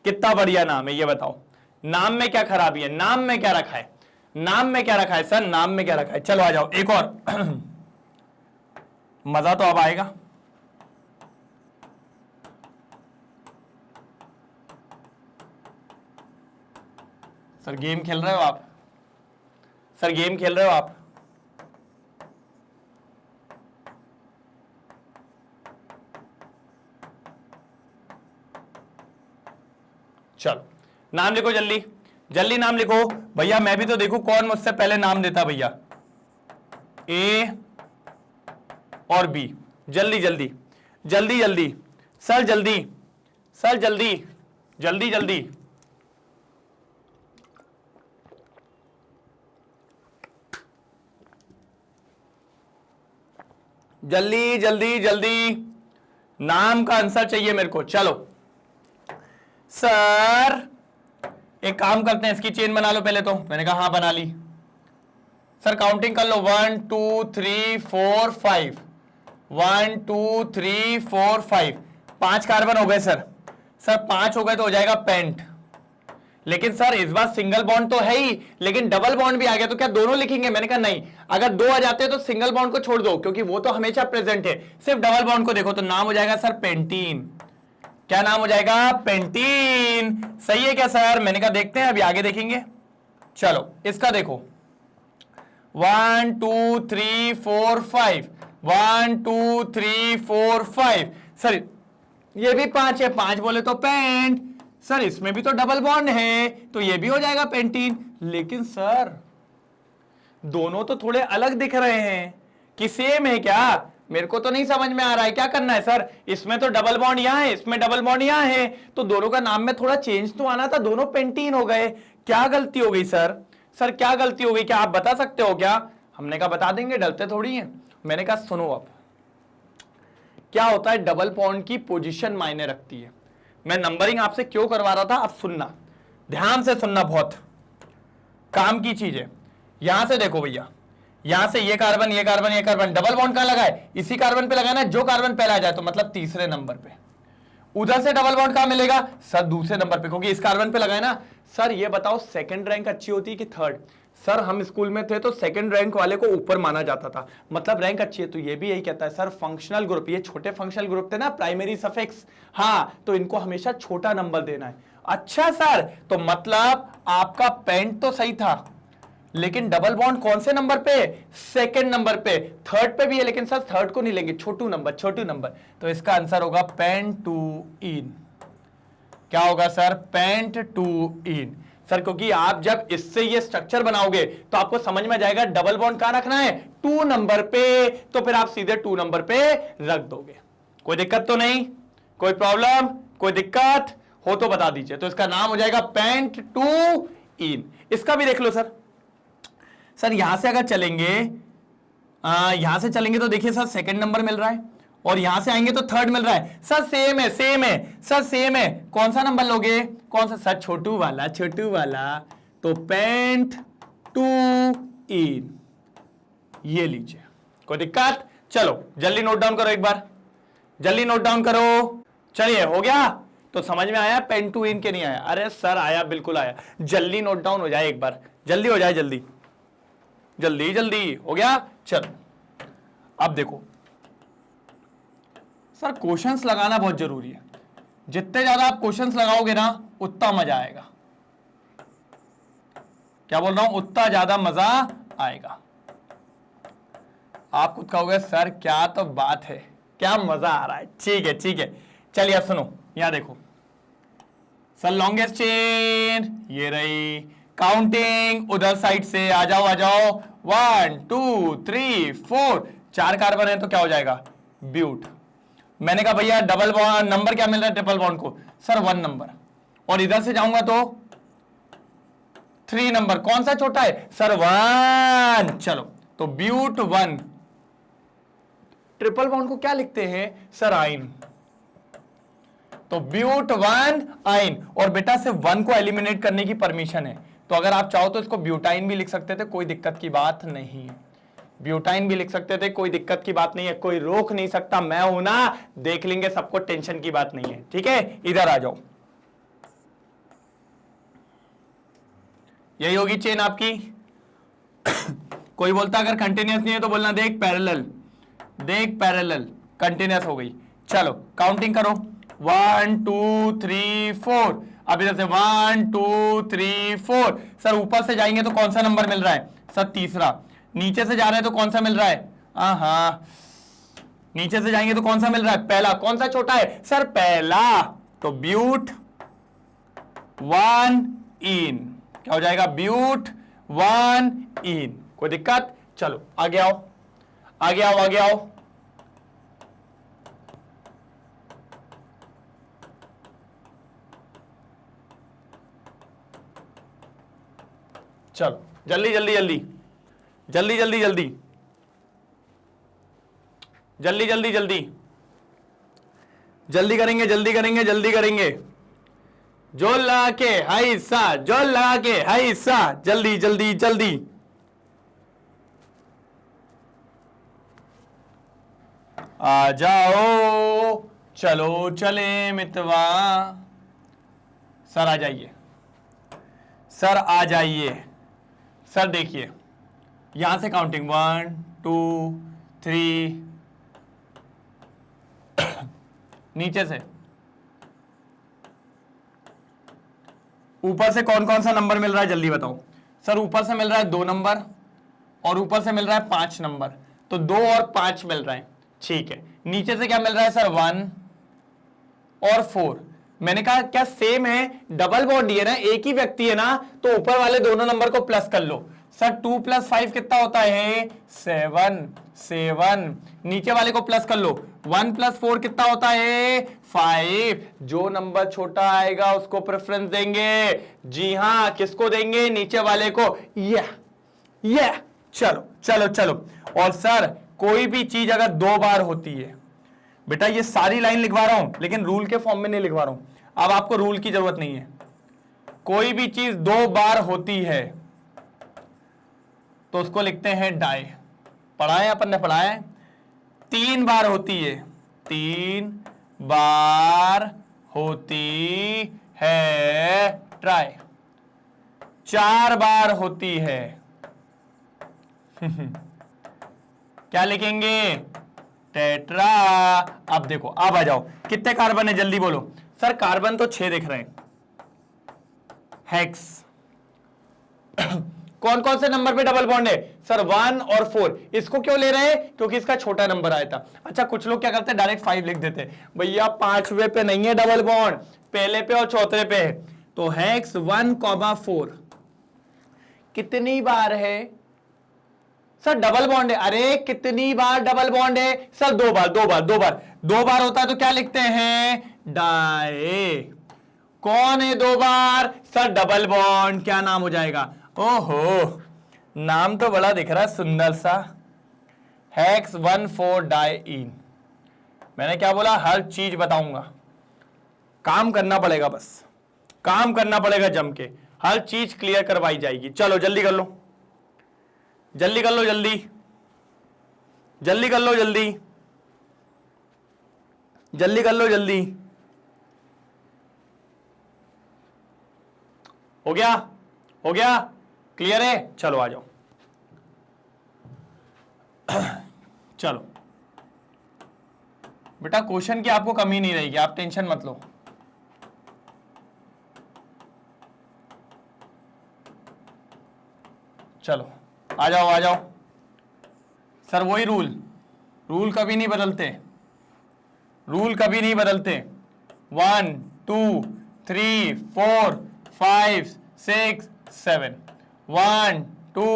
कितना बढ़िया नाम है। ये बताओ नाम में क्या खराबी है? नाम में क्या रखा है? नाम में क्या रखा है सर? नाम में क्या रखा है? चलो आ जाओ एक और मजा तो अब आएगा। सर गेम खेल रहे हो आप? सर गेम खेल रहे हो आप? चलो नाम लिखो जल्दी, जल्दी नाम लिखो भैया। मैं भी तो देखूं कौन मुझसे पहले नाम देता भैया। ए और बी, जल्दी जल्दी जल्दी जल्दी सर, जल्दी सर, जल्दी जल्दी जल्दी। जल्दी जल्दी जल्दी नाम का आंसर चाहिए मेरे को। चलो सर एक काम करते हैं, इसकी चेन बना लो पहले तो। मैंने कहा हाँ बना ली। सर काउंटिंग कर लो, 1 2 3 4 5, 1 2 3 4 5, 5 कार्बन हो गए सर। सर 5 हो गए तो हो जाएगा पेंट। लेकिन सर इस बार सिंगल बॉन्ड तो है ही, लेकिन डबल बॉन्ड भी आ गया तो क्या दोनों लिखेंगे? मैंने कहा नहीं, अगर 2 आ जाते हैं तो सिंगल बॉन्ड को छोड़ दो क्योंकि वो तो हमेशा प्रेजेंट है, सिर्फ डबल बॉन्ड को देखो। तो नाम हो जाएगा सर पेंटीन। क्या नाम हो जाएगा? पेंटीन। सही है क्या सर? मैंने कहा देखते हैं, अभी आगे देखेंगे। चलो इसका देखो, 1 2 3 4 5, 1 2 3 4 5। सर ये भी 5 है, 5 बोले तो पेंट। सर इसमें भी तो डबल बॉन्ड है तो ये भी हो जाएगा पेंटीन। लेकिन सर दोनों तो थोड़े अलग दिख रहे हैं, कि सेम है क्या? मेरे को तो नहीं समझ में आ रहा है, क्या करना है सर? इसमें तो डबल बॉन्ड यहां है, इसमें डबल बॉन्ड यहां है, तो दोनों का नाम में थोड़ा चेंज तो आना था, दोनों पेंटीन हो गए। क्या गलती हो गई सर? सर क्या गलती हो गई, क्या आप बता सकते हो क्या? हमने कहा बता देंगे, डरते थोड़ी हैं। मैंने कहा सुनो, अब क्या होता है, डबल बॉन्ड की पोजीशन मायने रखती है। मैं नंबरिंग आपसे क्यों करवा रहा था, अब सुनना, ध्यान से सुनना, बहुत काम की चीज है। यहां से देखो भैया, यहां से ये कार्बन, ये कार्बन, ये कार्बन, डबल बॉन्ड कहां लगा है? इसी कार्बन पे लगाना है, जो कार्बन पहले आ जाए तो मतलब तीसरे नंबर पे। उधर से डबल बॉन्ड कहां मिलेगा? सर दूसरे नंबर पे, क्योंकि इस कार्बन पे लगाए ना। सर ये बताओ सेकंड रैंक अच्छी होती है कि थर्ड? सर हम स्कूल में थे तो सेकंड रैंक वाले को ऊपर माना जाता था, मतलब रैंक अच्छी है। तो ये भी यही कहता है सर, फंक्शनल ग्रुप, ये छोटे फंक्शनल ग्रुप थे ना, प्राइमरी सफिक्स, हाँ, तो इनको हमेशा छोटा नंबर देना है। अच्छा सर, तो मतलब आपका पेंट तो सही था, लेकिन डबल बॉन्ड कौन से नंबर पे? सेकंड नंबर पे। थर्ड पे भी है, लेकिन सर थर्ड को नहीं लेंगे, छोटू नंबर, छोटू नंबर। तो इसका आंसर होगा पेंटूइन। क्या होगा सर? पेंटूइन। सर क्योंकि आप जब इससे ये स्ट्रक्चर बनाओगे तो आपको समझ में जाएगा डबल बॉन्ड कहां रखना है, 2 नंबर पे, तो फिर आप सीधे 2 नंबर पे रख दोगे। कोई दिक्कत तो नहीं? कोई प्रॉब्लम, कोई दिक्कत हो तो बता दीजिए। तो इसका नाम हो जाएगा पेंटूइन। इसका भी देख लो सर। सर यहां से अगर चलेंगे, यहां से चलेंगे तो देखिए सर सेकंड नंबर मिल रहा है, और यहां से आएंगे तो थर्ड मिल रहा है। सर सेम है, सेम है सर, सेम है। कौन सा नंबर लोगे? कौन सा सर? छोटू वाला, छोटू वाला। तो पेंट टू इन, ये लीजिए। कोई दिक्कत? चलो जल्दी नोट डाउन करो, एक बार जल्दी नोट डाउन करो। चलिए हो गया? तो समझ में आया पेंट टू इन के नहीं आया? अरे सर आया, बिल्कुल आया। जल्दी नोट डाउन हो जाए एक बार, जल्दी हो जाए, जल्दी जल्दी जल्दी। हो गया? चलो अब देखो सर, क्वेश्चंस लगाना बहुत जरूरी है। जितने ज्यादा आप क्वेश्चंस लगाओगे ना उतना मजा आएगा। क्या बोल रहा हूं? उतना ज्यादा मजा आएगा। आप खुद कहोगे सर क्या तो बात है, क्या मजा आ रहा है। ठीक है ठीक है, चलिए अब सुनो, यहां देखो सर लॉन्गेस्ट चेन ये रही, काउंटिंग उधर साइड से आ जाओ आ जाओ, 1 2 3 4, 4 कार्बन है तो क्या हो जाएगा ब्यूट। मैंने कहा भैया डबल बॉन्ड नंबर क्या मिल रहा है ट्रिपल बॉन्ड को, सर 1 नंबर, और इधर से जाऊंगा तो 3 नंबर, कौन सा छोटा है सर 1, चलो तो ब्यूट 1। ट्रिपल बॉन्ड को क्या लिखते हैं सर आइन, तो ब्यूट 1 आइन, और बेटा सिर्फ 1 को एलिमिनेट करने की परमिशन है, तो अगर आप चाहो तो इसको ब्यूटाइन भी लिख सकते थे, कोई दिक्कत की बात नहीं है, ब्यूटाइन भी लिख सकते थे, कोई दिक्कत की बात नहीं है, कोई रोक नहीं सकता, मैं हूं ना, देख लेंगे सबको, टेंशन की बात नहीं है। ठीक है इधर आ जाओ, यही होगी चेन आपकी। कोई बोलता अगर कंटिन्यूअस नहीं है तो बोलना देख पैरेलल, देख पैरेलल, कंटिन्यूअस हो गई। चलो काउंटिंग करो, 1 2 3 4, अब इधर से 1 2 3 4, सर ऊपर से जाएंगे तो कौन सा नंबर मिल रहा है सर तीसरा, नीचे से जा रहे हैं तो कौन सा मिल रहा है, हाँ नीचे से जाएंगे तो कौन सा मिल रहा है पहला, कौन सा छोटा है सर पहला, तो ब्यूट 1 इन, क्या हो जाएगा ब्यूट 1 इन, कोई दिक्कत। चलो आगे आओ आगे आओ आगे आओ, चलो जल्दी जल्दी जल्दी जल्दी जल्दी जल्दी जल्दी जल्दी जल्दी जल्दी करेंगे जल्दी करेंगे जल्दी करेंगे, जोर लगा के हाई सा, जोर लगा के हाई सा, जल्दी जल्दी जल्दी, आ जाओ चलो चले मितवा, सर आ जाइए, सर आ जाइए, सर देखिए यहां से काउंटिंग 1 2 3, नीचे से ऊपर से कौन कौन सा नंबर मिल रहा है जल्दी बताओ, सर ऊपर से मिल रहा है 2 नंबर और ऊपर से मिल रहा है 5 नंबर, तो 2 और 5 मिल रहा है, ठीक है। नीचे से क्या मिल रहा है सर 1 और 4, मैंने कहा क्या सेम है, डबल बॉन्ड है ना, एक ही व्यक्ति है ना, तो ऊपर वाले दोनों नंबर को प्लस कर लो, सर 2 + 5 कितना होता है 7 7, नीचे वाले को प्लस कर लो, 1 + 4 कितना होता है 5, जो नंबर छोटा आएगा उसको प्रेफरेंस देंगे, जी हां किसको देंगे नीचे वाले को, ये चलो चलो चलो। और सर कोई भी चीज अगर 2 बार होती है, बेटा ये सारी लाइन लिखवा रहा हूं लेकिन रूल के फॉर्म में नहीं लिखवा रहा हूं, अब आपको रूल की जरूरत नहीं है, कोई भी चीज 2 बार होती है तो उसको लिखते हैं डाई, पढ़ा है अपन ने, पढ़ा है। 3 बार होती है, 3 बार होती है ट्राई, 4 बार होती है क्या लिखेंगे टेट्रा। अब देखो अब आ जाओ, कितने कार्बन है जल्दी बोलो, सर कार्बन तो 6 दिख रहे हैं, हेक्स कौन कौन से नंबर पे डबल बॉन्ड है सर 1 और 4, इसको क्यों ले रहे हैं क्योंकि इसका छोटा नंबर आया था। अच्छा कुछ लोग क्या करते हैं डायरेक्ट 5 लिख देते हैं, भैया 5वें पे नहीं है डबल बॉन्ड, पहले पे और चौथे पे है, तो हेक्स 1,4 कितनी बार है सर डबल बॉन्ड है, अरे कितनी बार डबल बॉन्ड है सर 2 बार 2 बार 2 बार 2 बार होता है तो क्या लिखते हैं डाई, कौन है 2 बार सर डबल बॉन्ड, क्या नाम हो जाएगा, ओहो नाम तो बड़ा दिख रहा है सुंदर सा, हेक्स 1,4 डाइईन। मैंने क्या बोला हर चीज बताऊंगा, काम करना पड़ेगा, बस काम करना पड़ेगा जम के, हर चीज क्लियर करवाई जाएगी। चलो जल्दी कर लो जल्दी कर लो जल्दी जल्दी कर लो जल्दी जल्दी कर लो जल्दी, हो गया हो गया क्लियर है, चलो आ जाओ चलो बेटा क्वेश्चन की आपको कमी नहीं रहेगी, आप टेंशन मत लो। चलो आ जाओ सर वही रूल कभी नहीं बदलते, रूल कभी नहीं बदलते। 1 2 3 4 5 6 7, 1 2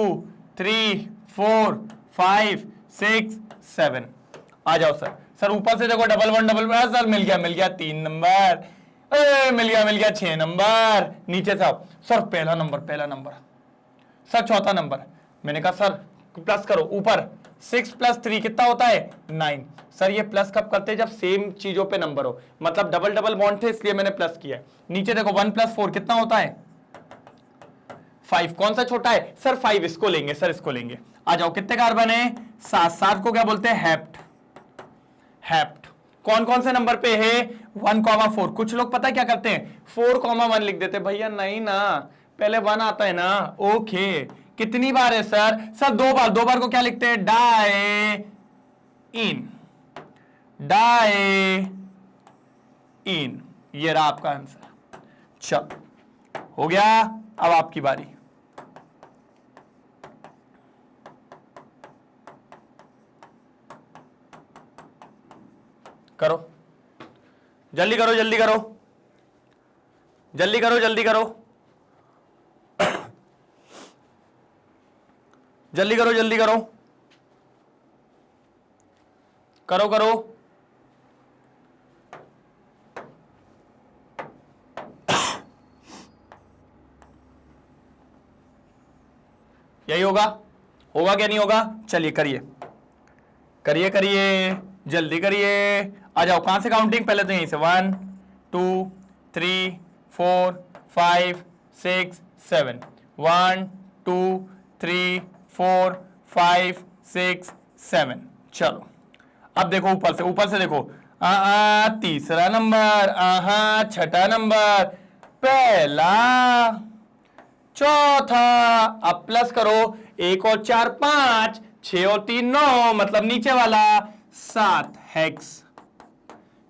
3 4 5 6 7। आ जाओ सर। सर ऊपर से देखो डबल वन सर मिल गया 3 नंबर, मिल गया 6 नंबर। नीचे से आओ सर, पहला नंबर सर, चौथा नंबर। मैंने कहा सर प्लस करो, ऊपर 6 + 3 कितना होता है 9। सर ये प्लस कब करते हैं, जब सेम चीजों पे नंबर हो, मतलब डबल बॉन्ड थे इसलिए मैंने प्लस किया है। नीचे देखो 1 + 4 कितना होता है 5। कौन सा छोटा है सर 5, इसको लेंगे सर, इसको लेंगे। आ जाओ कितने कार्बन है 7, 7 को क्या बोलते हैं हेप्ट। कौन कौन से नंबर पे है 1,4। कुछ लोग पता है क्या करते हैं 4,1 लिख देते। भैया नहीं ना, पहले 1 आता है ना। ओके, कितनी बार है सर, सर 2 बार। 2 बार को क्या लिखते हैं डाई इन। ये रहा आपका आंसर। चल हो गया, अब आपकी बारी। करो जल्दी करो, जल्दी करो, जल्दी करो, जल्दी करो, जल्दी करो, जल्दी करो, करो करो। यही होगा क्या नहीं होगा? चलिए करिए करिए करिए, जल्दी करिए। आ जाओ, कहां से काउंटिंग, पहले तो यहीं से 1 2 3 4 5 6 7, 1 2 3 4 5 6 7। चलो अब देखो ऊपर से देखो, तीसरा नंबर, छठा नंबर, पहला, चौथा। अब प्लस करो, 1 और 4 5, 6 और 3 9, मतलब नीचे वाला 7 हेक्स।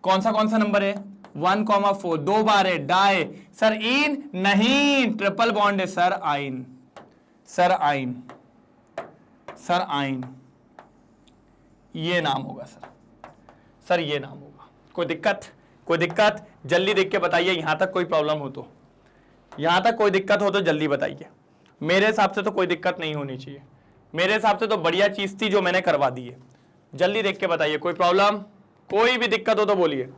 कौन सा नंबर है 1,4। 2 बार है डाई। सर इन नहीं, ट्रिपल बॉन्ड है सर, आइन। सर आइन ये नाम होगा सर ये नाम होगा। कोई दिक्कत जल्दी देख के बताइए। यहां तक कोई प्रॉब्लम हो तो, यहां तक कोई दिक्कत हो तो जल्दी बताइए। मेरे हिसाब से तो कोई दिक्कत नहीं होनी चाहिए। मेरे हिसाब से तो बढ़िया चीज थी जो मैंने करवा दी है। जल्दी देख के बताइए, कोई प्रॉब्लम, कोई भी दिक्कत हो तो बोलिए।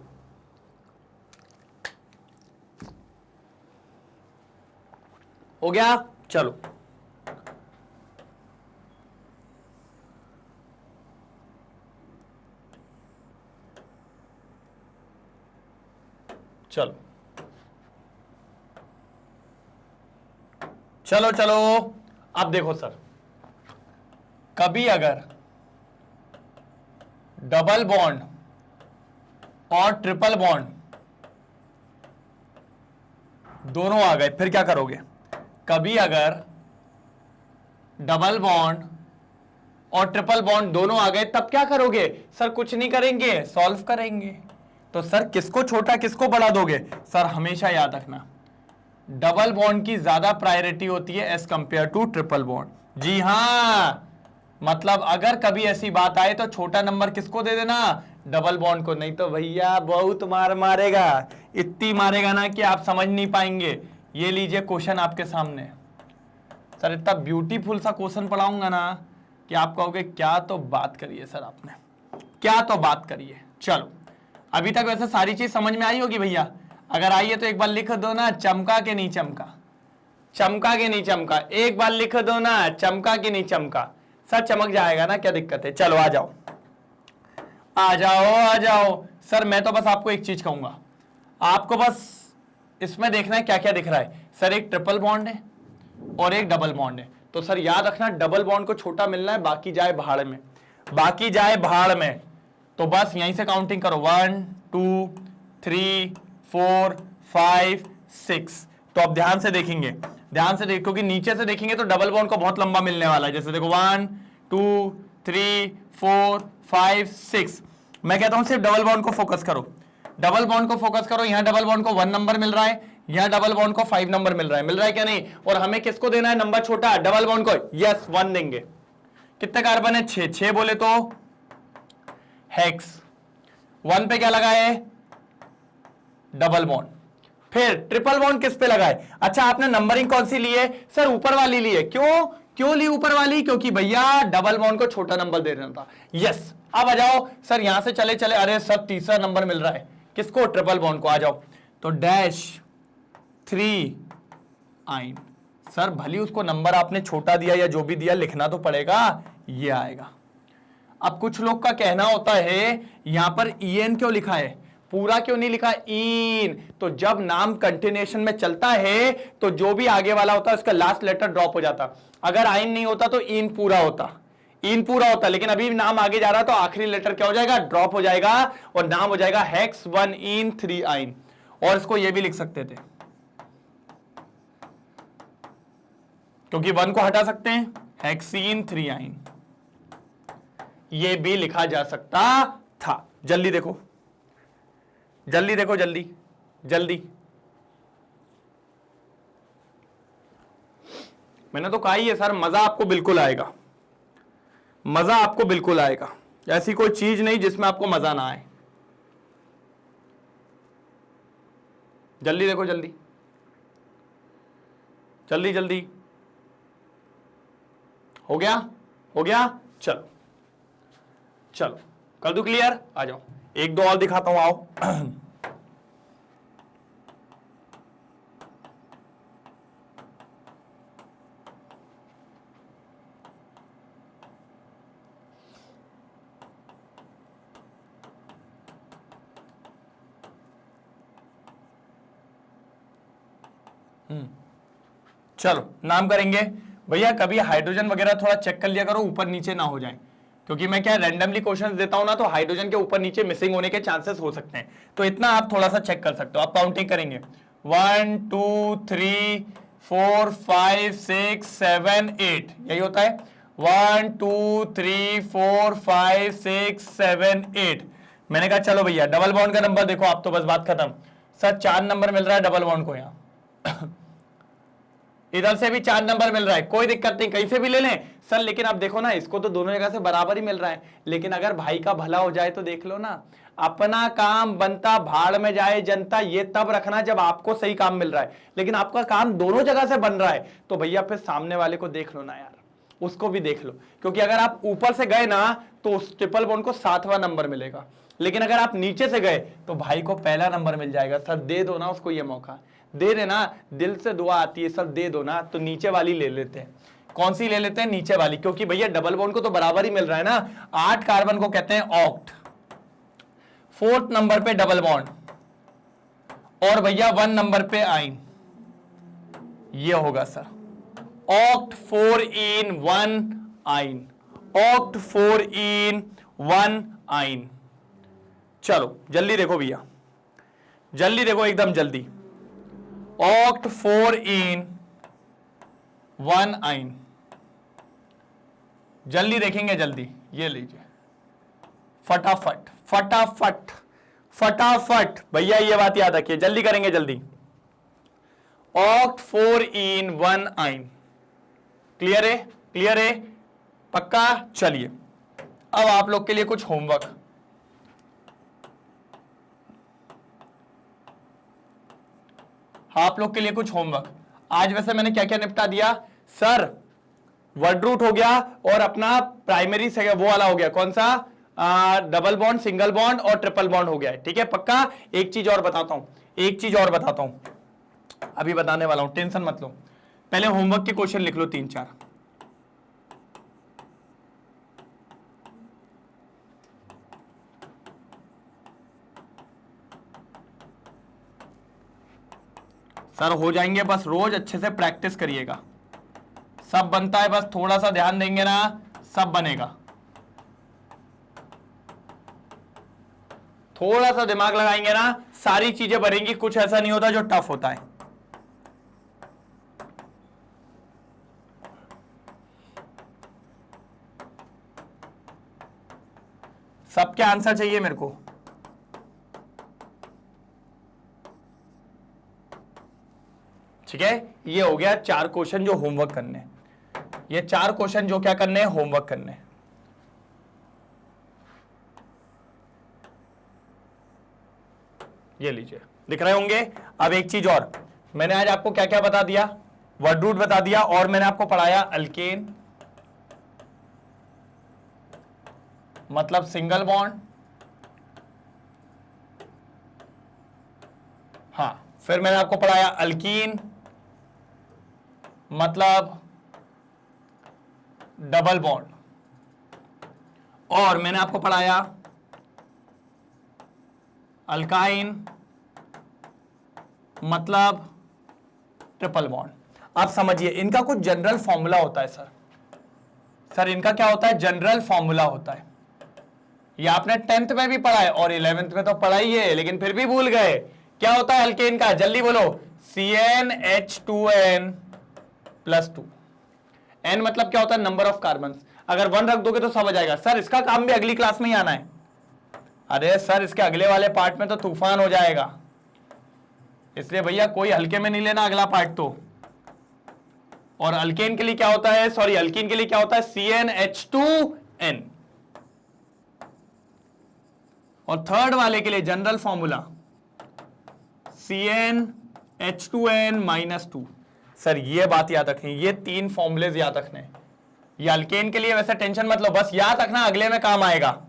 हो गया? चलो चलो चलो चलो। अब देखो सर, कभी अगर डबल बॉन्ड और ट्रिपल बॉन्ड दोनों आ गए, फिर क्या करोगे? कभी अगर डबल बॉन्ड और ट्रिपल बॉन्ड दोनों आ गए तब क्या करोगे? सर कुछ नहीं करेंगे, सॉल्व करेंगे। तो सर किसको छोटा किसको बड़ा दोगे? सर हमेशा याद रखना, डबल बॉन्ड की ज्यादा प्रायोरिटी होती है as compare to triple bond. जी हां, मतलब अगर कभी ऐसी बात आए तो छोटा नंबर किसको दे देना? डबल बॉन्ड को। नहीं तो भैया बहुत मार मारेगा, इतनी मारेगा ना कि आप समझ नहीं पाएंगे। ये लीजिए क्वेश्चन आपके सामने। सर इतना ब्यूटीफुल सा क्वेश्चन पढ़ाऊंगा ना कि आप कहोगे क्या तो बात करिए सर, आपने क्या तो बात करिए। चलो अभी तक वैसे सारी चीज समझ में आई होगी भैया। अगर आई है तो एक बार लिख दो ना, चमका के नहीं चमका, चमका के नहीं चमका। एक बार लिख दो ना, चमका के नहीं चमका। सर चमक जाएगा ना, क्या दिक्कत है? चलो आ जाओ आ जाओ आ जाओ। सर मैं तो बस आपको एक चीज कहूंगा, आपको बस इसमें देखना है क्या क्या दिख रहा है। सर एक ट्रिपल बॉन्ड है और एक डबल बॉन्ड है। तो सर याद रखना, डबल बॉन्ड को छोटा मिलना है, बाकी जाए भाड़ में, बाकी जाए भाड़ में। तो बस यहीं से काउंटिंग करो, 1 2 3 4 5 6। तो अब ध्यान से देखेंगे, ध्यान से देखो, क्योंकि नीचे से देखेंगे तो डबल बॉन्ड को बहुत लंबा मिलने वाला है। जैसे देखो 1 2 3 4 5 6। मैं कहता हूं सिर्फ डबल बॉन्ड को फोकस करो, डबल बॉन्ड को फोकस करो। यहां डबल बॉन्ड को 1 नंबर मिल रहा है, यहां डबल बॉन्ड को 5 नंबर मिल रहा है क्या नहीं? और हमें किसको देना है नंबर छोटा? डबल बॉन्ड को। यस 1 देंगे, कितने कार्बन है? 6, 6 बोले तो हेक्स। 1 पे क्या लगा है? Double bond. फिर ट्रिपल बॉन्ड किस पे लगा है? अच्छा, आपने नंबरिंग कौन सी ली है? सर ऊपर वाली ली है। क्यों ली ऊपर वाली? क्योंकि भैया डबल बॉन्ड को छोटा नंबर दे देना था। यस, अब आ जाओ सर, यहां से चले चले, अरे सर तीसरा नंबर मिल रहा है किसको? ट्रिपल बॉन्ड को। आ जाओ तो डैश 3 आइन। सर भली उसको नंबर आपने छोटा दिया या जो भी दिया, लिखना तो पड़ेगा, ये आएगा। अब कुछ लोग का कहना होता है यहां पर ईएन क्यों लिखा है, पूरा क्यों नहीं लिखा ईन? तो जब नाम कंटिन्यूएशन में चलता है तो जो भी आगे वाला होता है उसका लास्ट लेटर ड्रॉप हो जाता। अगर आइन नहीं होता तो ईन पूरा होता, ईन पूरा होता, लेकिन अभी नाम आगे जा रहा है तो आखिरी लेटर क्या हो जाएगा? ड्रॉप हो जाएगा और नाम हो जाएगा हेक्स 1 ईन 3 आइन। और इसको ये भी लिख सकते थे, क्योंकि 1 को हटा सकते हैं, हेक्सीन 3 आइन, ये भी लिखा जा सकता था। जल्दी देखो, जल्दी देखो, जल्दी जल्दी। मैंने तो कहा ही है सर, मजा आपको बिल्कुल आएगा, मजा आपको बिल्कुल आएगा। ऐसी कोई चीज नहीं जिसमें आपको मजा ना आए। जल्दी देखो, जल्दी जल्दी जल्दी। हो गया, हो गया, चलो चलो कर दूं क्लियर? आ जाओ, एक दो और दिखाता हूं, आओ। चलो नाम करेंगे भैया। कभी हाइड्रोजन वगैरह थोड़ा चेक कर लिया करो, ऊपर नीचे ना हो जाए, क्योंकि मैं क्या रैंडमली क्वेश्चंस देता हूं ना, तो हाइड्रोजन के ऊपर नीचे मिसिंग होने के चांसेस हो सकते हैं। तो इतना आप थोड़ा सा चेक कर सकते हो। आप काउंटिंग करेंगे 1 2 3 4 5 6 7 8, यही होता है। 1 2 3 4 5 6 7 8। मैंने कहा चलो भैया डबल बॉन्ड का नंबर देखो, आप तो बस बात खत्म। सर 4 नंबर मिल रहा है डबल बॉन्ड को यहाँ। इधर से भी 4 नंबर मिल रहा है, कोई दिक्कत नहीं, कहीं से भी ले लें सर। लेकिन आप देखो ना, इसको तो दोनों जगह से बराबर ही मिल रहा है, लेकिन अगर भाई का भला हो जाए तो देख लो ना, अपना काम बनता भाड़ में जाए जनता, ये तब रखना जब आपको सही काम मिल रहा है। लेकिन आपका काम दोनों जगह से बन रहा है तो भैया फिर सामने वाले को देख लो ना यार, उसको भी देख लो। क्योंकि अगर आप ऊपर से गए ना तो उस ट्रिपल बॉन्ड को 7वां नंबर मिलेगा, लेकिन अगर आप नीचे से गए तो भाई को पहला नंबर मिल जाएगा। सर दे दो ना उसको ये मौका, दे देना, दिल से दुआ आती है सर, दे दो ना। तो नीचे वाली ले लेते हैं। कौन सी ले लेते हैं? नीचे वाली, क्योंकि भैया डबल बॉन्ड को तो बराबर ही मिल रहा है ना। 8 कार्बन को कहते हैं ऑक्ट, 4th नंबर पे डबल बॉन्ड, और भैया 1 नंबर पे आइन, ये होगा सर ऑक्ट 4 इन 1 आइन, ऑक्ट 4 इन 1 आइन। चलो जल्दी देखो भैया, जल्दी देखो, एकदम जल्दी। ऑक्ट 4 इन 1 आइन, जल्दी देखेंगे, जल्दी। ये लीजिए, फटाफट फटाफट फटाफट भैया, ये बात याद रखिए, जल्दी करेंगे, जल्दी। ऑक्ट 4 इन 1 आइन, क्लियर है? क्लियर है? पक्का? चलिए अब आप लोग के लिए कुछ होमवर्क। आप लोग के लिए कुछ होमवर्क। आज वैसे मैंने क्या क्या निपटा दिया सर? वर्ड रूट हो गया और अपना प्राइमरी से वो वाला हो गया, कौन सा? डबल बॉन्ड, सिंगल बॉन्ड और ट्रिपल बॉन्ड हो गया है, ठीक है पक्का। एक चीज और बताता हूं, एक चीज और बताता हूं, अभी बताने वाला हूं, टेंशन मत लो। पहले होमवर्क के क्वेश्चन लिख लो 3-4। सर हो जाएंगे, बस रोज अच्छे से प्रैक्टिस करिएगा, सब बनता है, बस थोड़ा सा ध्यान देंगे ना सब बनेगा। थोड़ा सा दिमाग लगाएंगे ना सारी चीजें बनेंगी, कुछ ऐसा नहीं होता जो टफ होता है। सबके आंसर चाहिए मेरे को। ठीक है, ये हो गया 4 क्वेश्चन जो होमवर्क करने, ये 4 क्वेश्चन जो क्या करने हैं, होमवर्क करने हैं। ये लीजिए, दिख रहे होंगे। अब एक चीज और, मैंने आज आपको क्या क्या बता दिया, वर्ड रूट बता दिया, और मैंने आपको पढ़ाया अल्केन मतलब सिंगल बॉन्ड। हाँ, फिर मैंने आपको पढ़ाया अल्कीन मतलब डबल बॉन्ड, और मैंने आपको पढ़ाया अल्काइन मतलब ट्रिपल बॉन्ड। आप समझिए, इनका कुछ जनरल फॉर्मूला होता है सर इनका क्या होता है, जनरल फॉर्मूला होता है। ये आपने 10th में भी पढ़ा है और 11th में तो पढ़ा ही है, लेकिन फिर भी भूल गए। क्या होता है अल्केन का, जल्दी बोलो, CnH2n+2। n मतलब क्या होता है, नंबर ऑफ कार्बन। अगर 1 रख दोगे तो सब आ जाएगा। सर इसका काम भी अगली क्लास में ही आना है। अरे सर इसके अगले वाले पार्ट में तो तूफान हो जाएगा, इसलिए भैया कोई हल्के में नहीं लेना अगला पार्ट तो। और अल्केन के लिए क्या होता है, सॉरी अल्कीन के लिए क्या होता है, CnH2n। और थर्ड वाले के लिए जनरल फॉर्मूला CnH2n-2। सर ये बात याद रखनी, ये 3 फॉर्मूलेज याद रखने। ये अल्केन के लिए, वैसे टेंशन मत लो, बस याद रखना अगले में काम आएगा।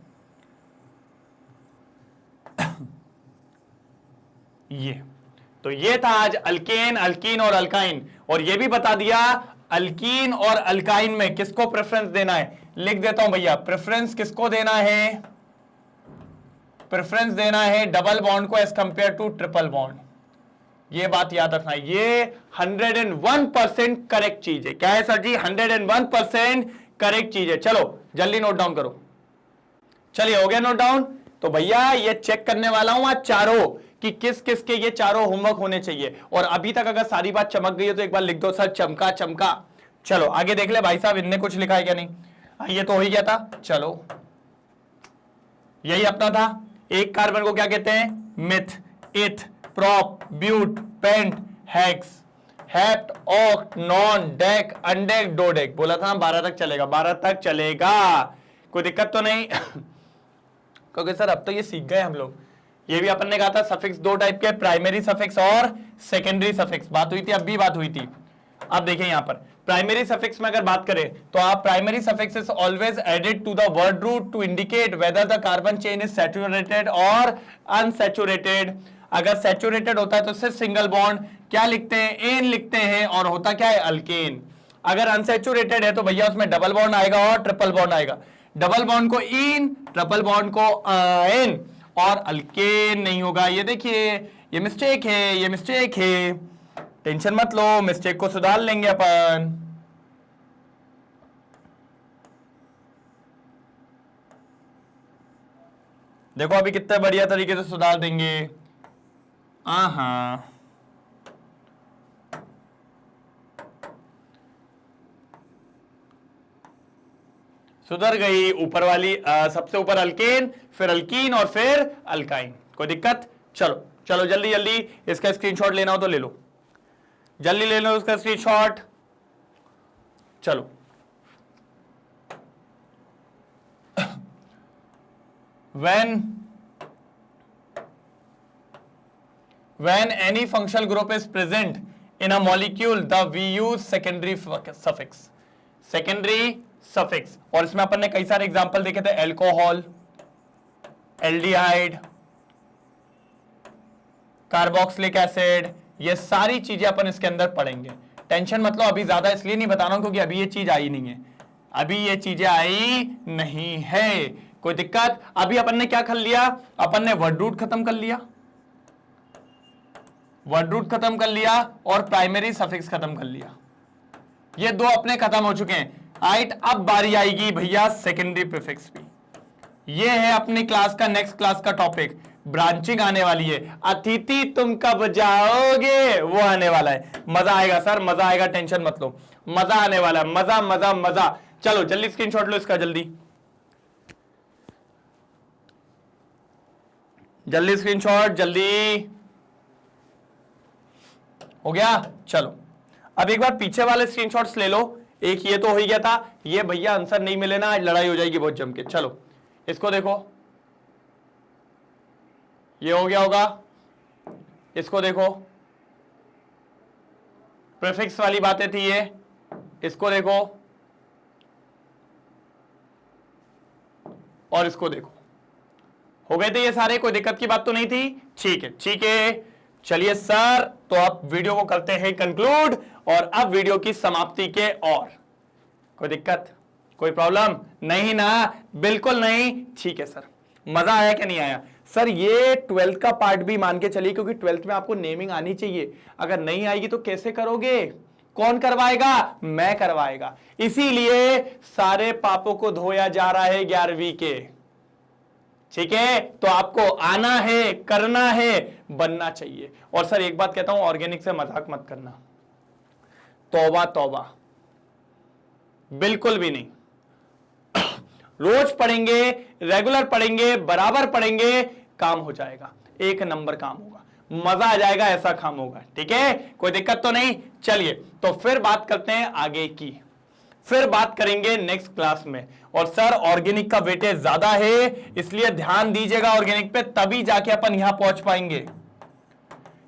ये तो ये था आज अल्केन, अल्कीन और अल्काइन। और ये भी बता दिया अल्कीन और अल्काइन में किसको प्रेफरेंस देना है। लिख देता हूं भैया, प्रेफरेंस किसको देना है, प्रेफरेंस देना है डबल बॉन्ड को as compare to triple bond. ये बात याद रखना, ये 101% करेक्ट चीज है। क्या है सर जी, 101% करेक्ट चीज है। चलो जल्दी नोट डाउन करो। चलिए हो गया नोट डाउन। तो भैया ये चेक करने वाला हूं आज चारों कि किस किस के ये चारों होमवर्क होने चाहिए। और अभी तक अगर सारी बात चमक गई है तो एक बार लिख दो सर चमका चमका। चलो आगे देख ले भाई साहब, इनने कुछ लिखा है क्या नहीं। ये तो हो ही गया था। चलो यही अपना था। एक कार्बन को क्या कहते हैं, meth, eth, prop, but, pent, hex, hept, oct, non, dec, undec, dodec. बोला था 12 तक चलेगा, 12 तक चलेगा, कोई दिक्कत तो नहीं। क्योंकि सर अब तो ये सीख गए हम लोग। ये भी अपन ने कहा था सफिक्स 2 टाइप के, प्राइमरी सफिक्स और सेकेंडरी सफिक्स। बात हुई थी, अब भी बात हुई थी। अब देखिए यहां पर प्राइमरी सफिक्स में अगर बात करें तो आप primary suffix is always added to the word root to indicate whether the carbon chain is saturated और अनसैचुरेटेड। अगर सैचुरेटेड होता है तो सिर्फ सिंगल बॉन्ड क्या लिखते हैं, एन लिखते हैं, और होता क्या है, अल्केन। अगर अनसैचुरेटेड है तो भैया उसमें डबल बॉन्ड आएगा और ट्रिपल बॉन्ड आएगा। डबल बॉन्ड को इन, ट्रिपल बॉन्ड को एन, और अल्केन नहीं होगा। ये देखिए ये मिस्टेक है, ये मिस्टेक है। टेंशन मत लो, मिस्टेक को सुधार लेंगे अपन। देखो अभी कितने बढ़िया तरीके से सुधार देंगे। हाँ सुधर गई ऊपर वाली, सबसे ऊपर अल्केन, फिर अल्कीन और फिर अल्काइन। कोई दिक्कत, चलो चलो जल्दी जल्दी इसका स्क्रीनशॉट लेना हो तो ले लो, जल्दी ले लो उसका स्क्रीनशॉट। चलो when any functional group is present in a molecule we use secondary suffix, secondary suffix। और इसमें अपन ने कई सारे एग्जांपल देखे थे, एल्कोहल, एल्डिहाइड, कार्बोक्सिलिक एसिड, ये सारी चीजें अपन इसके अंदर पढ़ेंगे। टेंशन मत लो, अभी ज्यादा इसलिए नहीं बता रहा हूं क्योंकि अभी ये चीज आई नहीं है, अभी ये चीजें आई नहीं है। कोई दिक्कत। अभी अपन ने क्या कर लिया, अपन ने वर्ड रूट खत्म कर लिया, वर्ड रूट खत्म कर लिया और प्राइमरी सफिक्स खत्म कर लिया। ये 2 अपने खत्म हो चुके हैं। राइट, अब बारी आएगी भैया सेकेंडरी प्रीफिक्स भी। ये है अपनी क्लास का, नेक्स्ट क्लास का टॉपिक। ब्रांचिंग आने वाली है, अतिथि तुम कब जाओगे वो आने वाला है। मजा आएगा सर, मजा आएगा, टेंशन मत लो, मजा आने वाला है, मजा मजा मजा। चलो जल्दी स्क्रीनशॉट लो इसका, जल्दी जल्दी स्क्रीनशॉट, जल्दी हो गया। चलो अब एक बार पीछे वाले स्क्रीनशॉट्स ले लो, एक ये तो हो ही गया था, ये भैया आंसर नहीं मिले ना, आज लड़ाई हो जाएगी बहुत जम के। चलो इसको देखो, ये हो गया होगा, इसको देखो, प्रीफिक्स वाली बातें थी ये, इसको देखो और इसको देखो, हो गए थे ये सारे, कोई दिक्कत की बात तो नहीं थी? ठीक है, ठीक है, चलिए सर, तो अब वीडियो को करते हैं कंक्लूड, और अब वीडियो की समाप्ति के और कोई दिक्कत, कोई प्रॉब्लम नहीं ना? बिल्कुल नहीं। ठीक है सर, मजा आया क्या नहीं आया? सर ये 12th का पार्ट भी मान के चलिए, क्योंकि 12th में आपको नेमिंग आनी चाहिए, अगर नहीं आएगी तो कैसे करोगे? कौन करवाएगा? मैं करवाएगा। इसीलिए सारे पापों को धोया जा रहा है 11वीं के। ठीक है, तो आपको आना है, करना है, बनना चाहिए। और सर एक बात कहता हूं, ऑर्गेनिक से मजाक मत करना, तौबा तौबा, बिल्कुल भी नहीं। रोज पढ़ेंगे, रेगुलर पढ़ेंगे, बराबर पढ़ेंगे, काम हो जाएगा, एक नंबर काम होगा, मजा आ जाएगा, ऐसा काम होगा। ठीक है, कोई दिक्कत तो नहीं? चलिए तो फिर बात करते हैं आगे की, फिर बात करेंगे नेक्स्ट क्लास में। और सर ऑर्गेनिक का वेटेज ज्यादा है, इसलिए ध्यान दीजिएगा ऑर्गेनिक पे, तभी जाके अपन यहां पहुंच पाएंगे,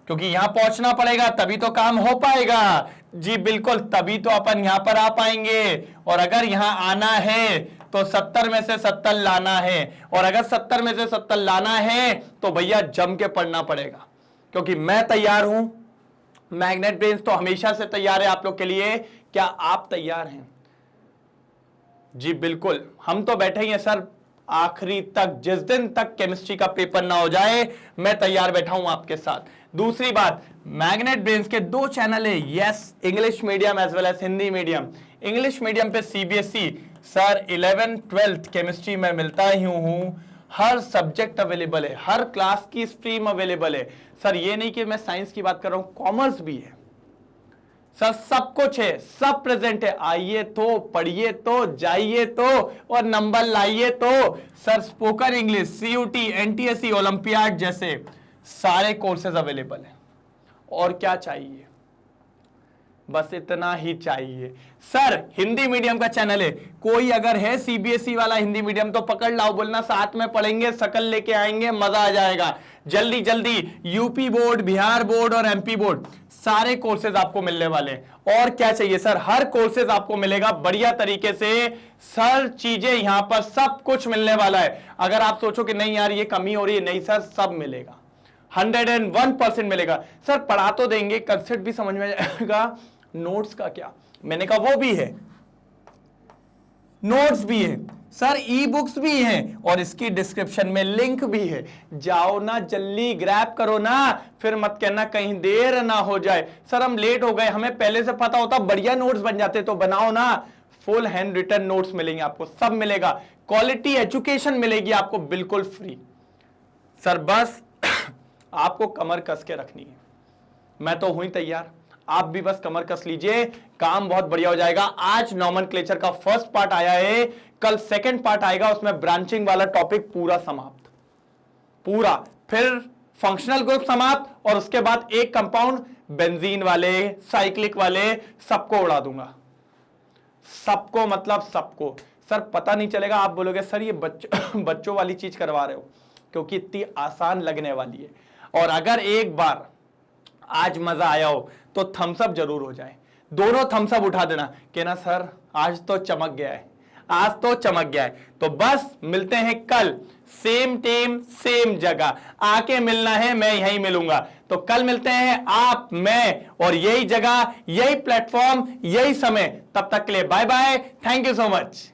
क्योंकि यहां पहुंचना पड़ेगा तभी तो काम हो पाएगा। जी बिल्कुल, तभी तो अपन यहां पर आ पाएंगे। और अगर यहां आना है तो 70 में से 70 लाना है, और अगर 70 में से 70 लाना है तो भैया जम के पढ़ना पड़ेगा, क्योंकि मैं तैयार हूं, मैग्नेट ब्रेन्स तो हमेशा से तैयार है आप लोग के लिए। क्या आप तैयार हैं? जी बिल्कुल, हम तो बैठे ही हैं सर आखिरी तक, जिस दिन तक केमिस्ट्री का पेपर ना हो जाए मैं तैयार बैठा हूं आपके साथ। दूसरी बात, मैग्नेट ब्रेन्स के 2 चैनल है, yes, English medium as well as Hindi medium. English medium पे सीबीएसई सर 11 12th केमिस्ट्री में मिलता ही हूं, हर सब्जेक्ट अवेलेबल है, हर क्लास की स्ट्रीम अवेलेबल है सर। ये नहीं कि मैं साइंस की बात कर रहा हूं, कॉमर्स भी है सर, सब कुछ है, सब प्रेजेंट है। आइए तो, पढ़िए तो, जाइए तो, और नंबर लाइए तो। Sir spoken English, CUT, NTSC, olympiad जैसे सारे कोर्सेज अवेलेबल हैं। और क्या चाहिए? बस इतना ही चाहिए। सर हिंदी मीडियम का चैनल है, कोई अगर है सीबीएसई वाला हिंदी मीडियम तो पकड़ लाओ, बोलना साथ में पढ़ेंगे, शकल लेके आएंगे, मजा आ जाएगा। जल्दी जल्दी यूपी बोर्ड, बिहार बोर्ड और एमपी बोर्ड सारे कोर्सेज आपको मिलने वाले हैं। और क्या चाहिए सर? हर कोर्सेज आपको मिलेगा बढ़िया तरीके से, सर चीजें यहां पर सब कुछ मिलने वाला है। अगर आप सोचो कि नहीं यार ये कमी हो रही है, नहीं सर, सब मिलेगा, 101% मिलेगा। सर पढ़ा तो देंगे, कंसेप्ट भी समझ में आएगा, नोट्स का क्या? मैंने कहा वो भी है, नोट्स भी है सर, ई बुक्स भी हैं, और इसकी डिस्क्रिप्शन में लिंक भी है। जाओ ना, जल्दी ग्रैब करो ना, फिर मत कहना कहीं देर ना हो जाए। सर हम लेट हो गए, हमें पहले से पता होता बढ़िया नोट्स बन जाते, तो बनाओ ना। फुल हैंड रिटन नोट्स मिलेंगे आपको, सब मिलेगा, क्वालिटी एजुकेशन मिलेगी आपको बिल्कुल फ्री। सर बस आपको कमर कस के रखनी है, मैं तो हुई तैयार, आप भी बस कमर कस लीजिए, काम बहुत बढ़िया हो जाएगा। आज नॉमेनक्लेचर का फर्स्ट पार्ट आया है, कल सेकंड पार्ट आएगा, उसमें ब्रांचिंग वाला टॉपिक पूरा समाप्त, पूरा, फिर फंक्शनल ग्रुप समाप्त, और उसके बाद एक कंपाउंड, बेंजीन वाले, साइक्लिक वाले, सबको उड़ा दूंगा, सबको, मतलब सबको। सर पता नहीं चलेगा, आप बोलोगे सर ये बच्चों वाली चीज करवा रहे हो, क्योंकि इतनी आसान लगने वाली है। और अगर एक बार आज मजा आया हो तो थम्स अप जरूर हो जाए, दोनों थम्स अप उठा देना, कहना सर आज तो चमक गया है, आज तो चमक गया है। तो बस मिलते हैं कल, सेम टाइम सेम जगह, आके मिलना है, मैं यहीं मिलूंगा। तो कल मिलते हैं आप, मैं, और यही जगह, यही प्लेटफॉर्म, यही समय। तब तक के लिए bye bye, thank you so much.